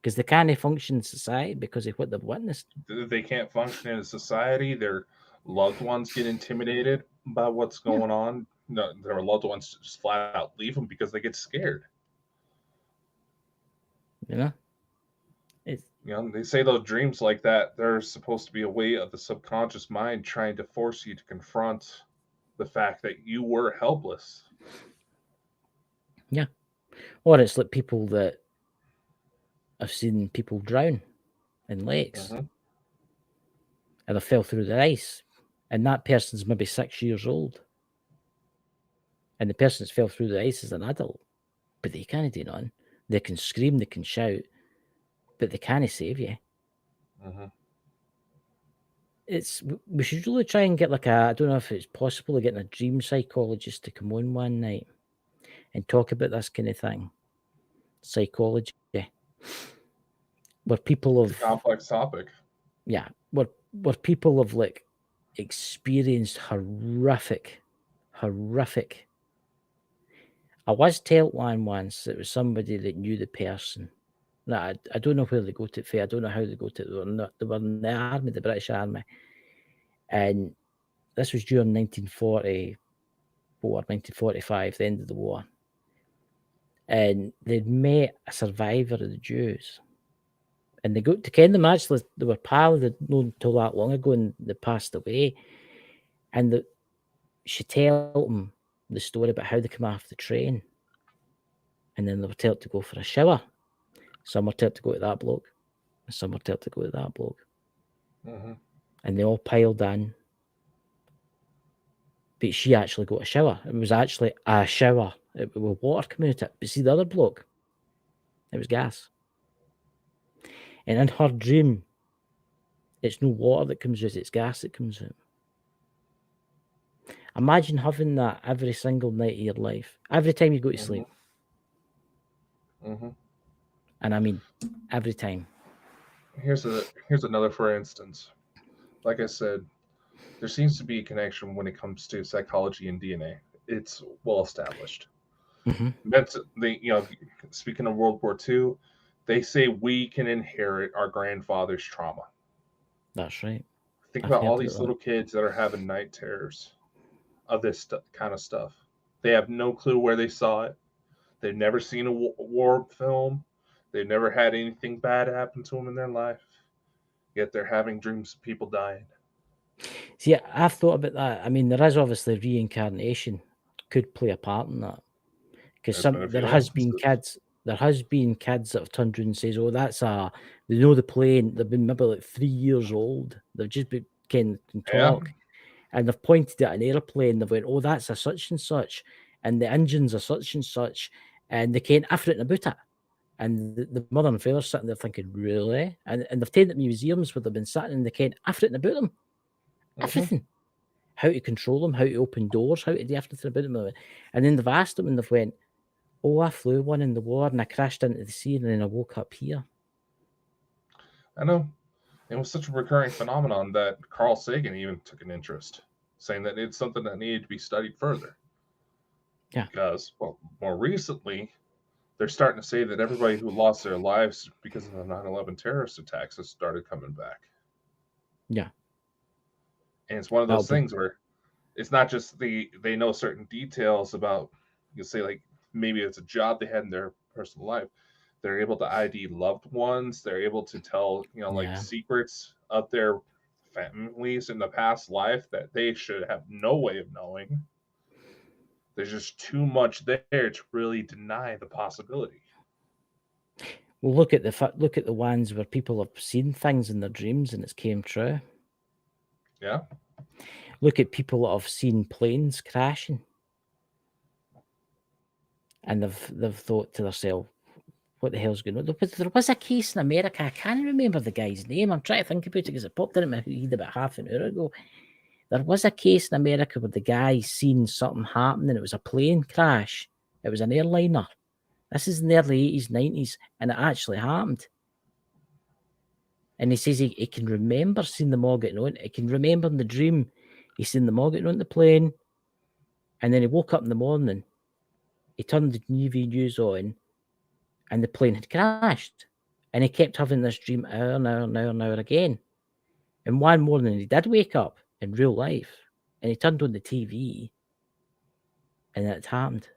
Because they can't function in society because of what they've witnessed. They can't function in a society. Their loved ones get intimidated by what's going on their loved ones just flat out leave them because they get scared. You know, it's They say those dreams like that, they're supposed to be a way of the subconscious mind trying to force you to confront the fact that you were helpless. yeah, or it's like people that have seen people drown in lakes Hmm. and they fell through the ice, and that person's maybe 6 years old, and the person that's fell through the ice is an adult, but they can't do nothing. They can scream, they can shout, but they can't save you. Hmm. We should really try and get I don't know if it's possible, getting a dream psychologist to come on one night and talk about this kind of thing, psychology, where people It's a complex topic. where people have experienced horrific. I was told one once it was somebody that knew the person. Now, I don't know where they go to it for. I don't know how they go to it. They were in the army, the British Army. And this was during 1944, 1945, the end of the war. And they'd met a survivor of the Jews. And they got to ken them actually. They were pals. They'd known until that long ago, and they passed away. And she told them the story about how they came off the train. And then they were told to go for a shower. Some were told to go to that bloke, and some were told to go to that bloke. Hmm. And they all piled in. But she actually got a shower. It was actually a shower. It was water coming out of it. But see the other bloke, it was gas. And in her dream, it's no water that comes out, it's gas that comes out. Imagine having that every single night of your life, every time you go to sleep. Hmm. And I mean, every time. Here's another for instance. Like I said, there seems to be a connection when it comes to psychology and DNA. It's well established. Speaking of World War II, they say we can inherit our grandfather's trauma. That's right. Think I've about all heard these that. little kids that are having night terrors of this kind of stuff. They have no clue where they saw it. They've never seen a war film. They've never had anything bad happen to them in their life. Yet they're having dreams of people dying. See, I've thought about that. I mean, there is obviously reincarnation could play a part in that. Because There's been a few instances. there has been kids that have turned around and says, "Oh, they know the plane. They've been maybe 3 years old. They've just been can Yeah. talk, and they've pointed at an airplane. They've went, oh, that's a such and such, and the engines are such and such, and they can't everything about it." And the mother and father sitting there thinking, "Really?" And they've taken it to museums where they've been sitting and they can't everything about them, everything. How to control them, how to open doors, how to do everything about them. And then they've asked them and they've went, "Oh, I flew one in the war and I crashed into the sea and then I woke up here." I know. It was such a recurring phenomenon that Carl Sagan even took an interest, saying that it's something that needed to be studied further. Yeah. Because, well, more recently, they're starting to say that everybody who lost their lives because of the 9/11 terrorist attacks has started coming back. Yeah. And it's one of those things where it's not just they know certain details about, you say, like maybe it's a job they had in their personal life. They're able to ID loved ones. They're able to tell, like secrets of their families in the past life that they should have no way of knowing. There's just too much there to really deny the possibility. Well, look at the ones where people have seen things in their dreams and it's came true. Yeah. Look at people that have seen planes crashing, and they've thought to themselves, "What the hell's going on?" There was a case in America. I can't remember the guy's name. I'm trying to think about it because it popped in my head about half an hour ago. There was a case in America where the guy seen something happen and it was a plane crash. It was an airliner. This is in the early 80s, 90s, and it actually happened. And he says he can remember seeing them all getting on. He can remember in the dream he seen them all getting on the plane. And then he woke up in the morning, he turned the TV news on, and the plane had crashed. And he kept having this dream hour and hour and hour and hour again. And one morning he did wake up in real life, and he turned on the TV, and it happened.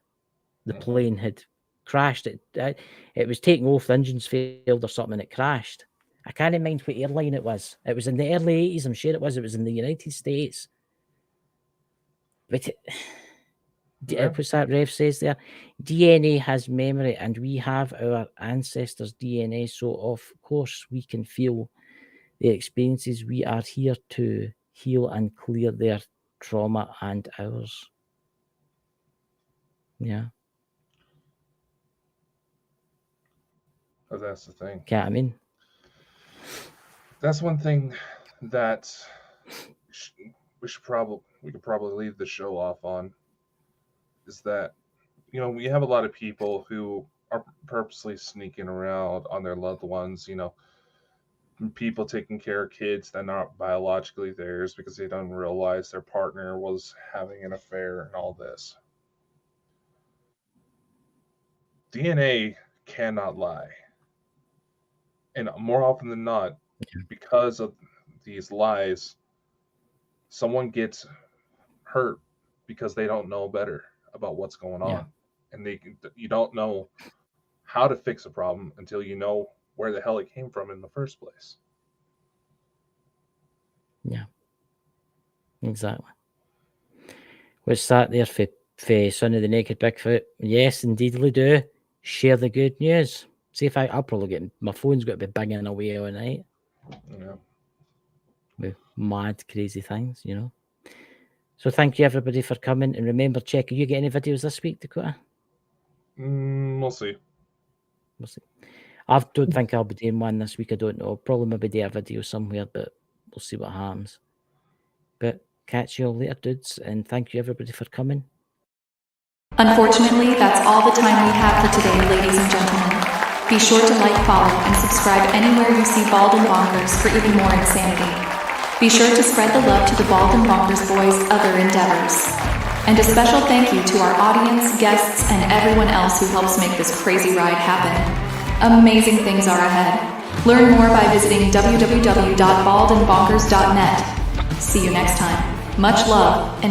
The plane had crashed. It was taking off, the engines failed or something, and it crashed. I can't mind what airline it was. It was in the early 80s, I'm sure it was. It was in the United States. But what's that Rev says there? DNA has memory, and we have our ancestors' DNA, so of course we can feel their experiences. We are here to heal and clear their trauma and ours. Yeah. But that's the thing. Yeah, I mean, that's one thing that we could probably leave the show off on, is that, you know, we have a lot of people who are purposely sneaking around on their loved ones, you know, people taking care of kids that are not biologically theirs because they don't realize their partner was having an affair and all this. DNA cannot lie. And more often than not, because of these lies, someone gets hurt because they don't know better about what's going on. And you don't know how to fix a problem until you know where the hell it came from in the first place. Yeah, exactly. What's that there for Son of the Naked Bigfoot? Yes, indeedly do. Share the good news. See if I'll probably get, my phone's got to be banging away all night. Yeah. With mad, crazy things, you know. So thank you everybody for coming, and remember, check. Are you getting any videos this week, Dakota? We'll see. We'll see. I don't think I'll be doing one this week. I don't know. Probably maybe do a video somewhere, but we'll see what happens. But catch you all later, dudes, and thank you everybody for coming. Unfortunately, that's all the time we have for today, ladies and gentlemen. Be sure to like, follow, and subscribe anywhere you see Bald and Bonkers for even more insanity. Be sure to spread the love to the Bald and Bonkers boys' other endeavors. And a special thank you to our audience, guests, and everyone else who helps make this crazy ride happen. Amazing things are ahead. Learn more by visiting www.baldandbonkers.net. See you next time. Much love. And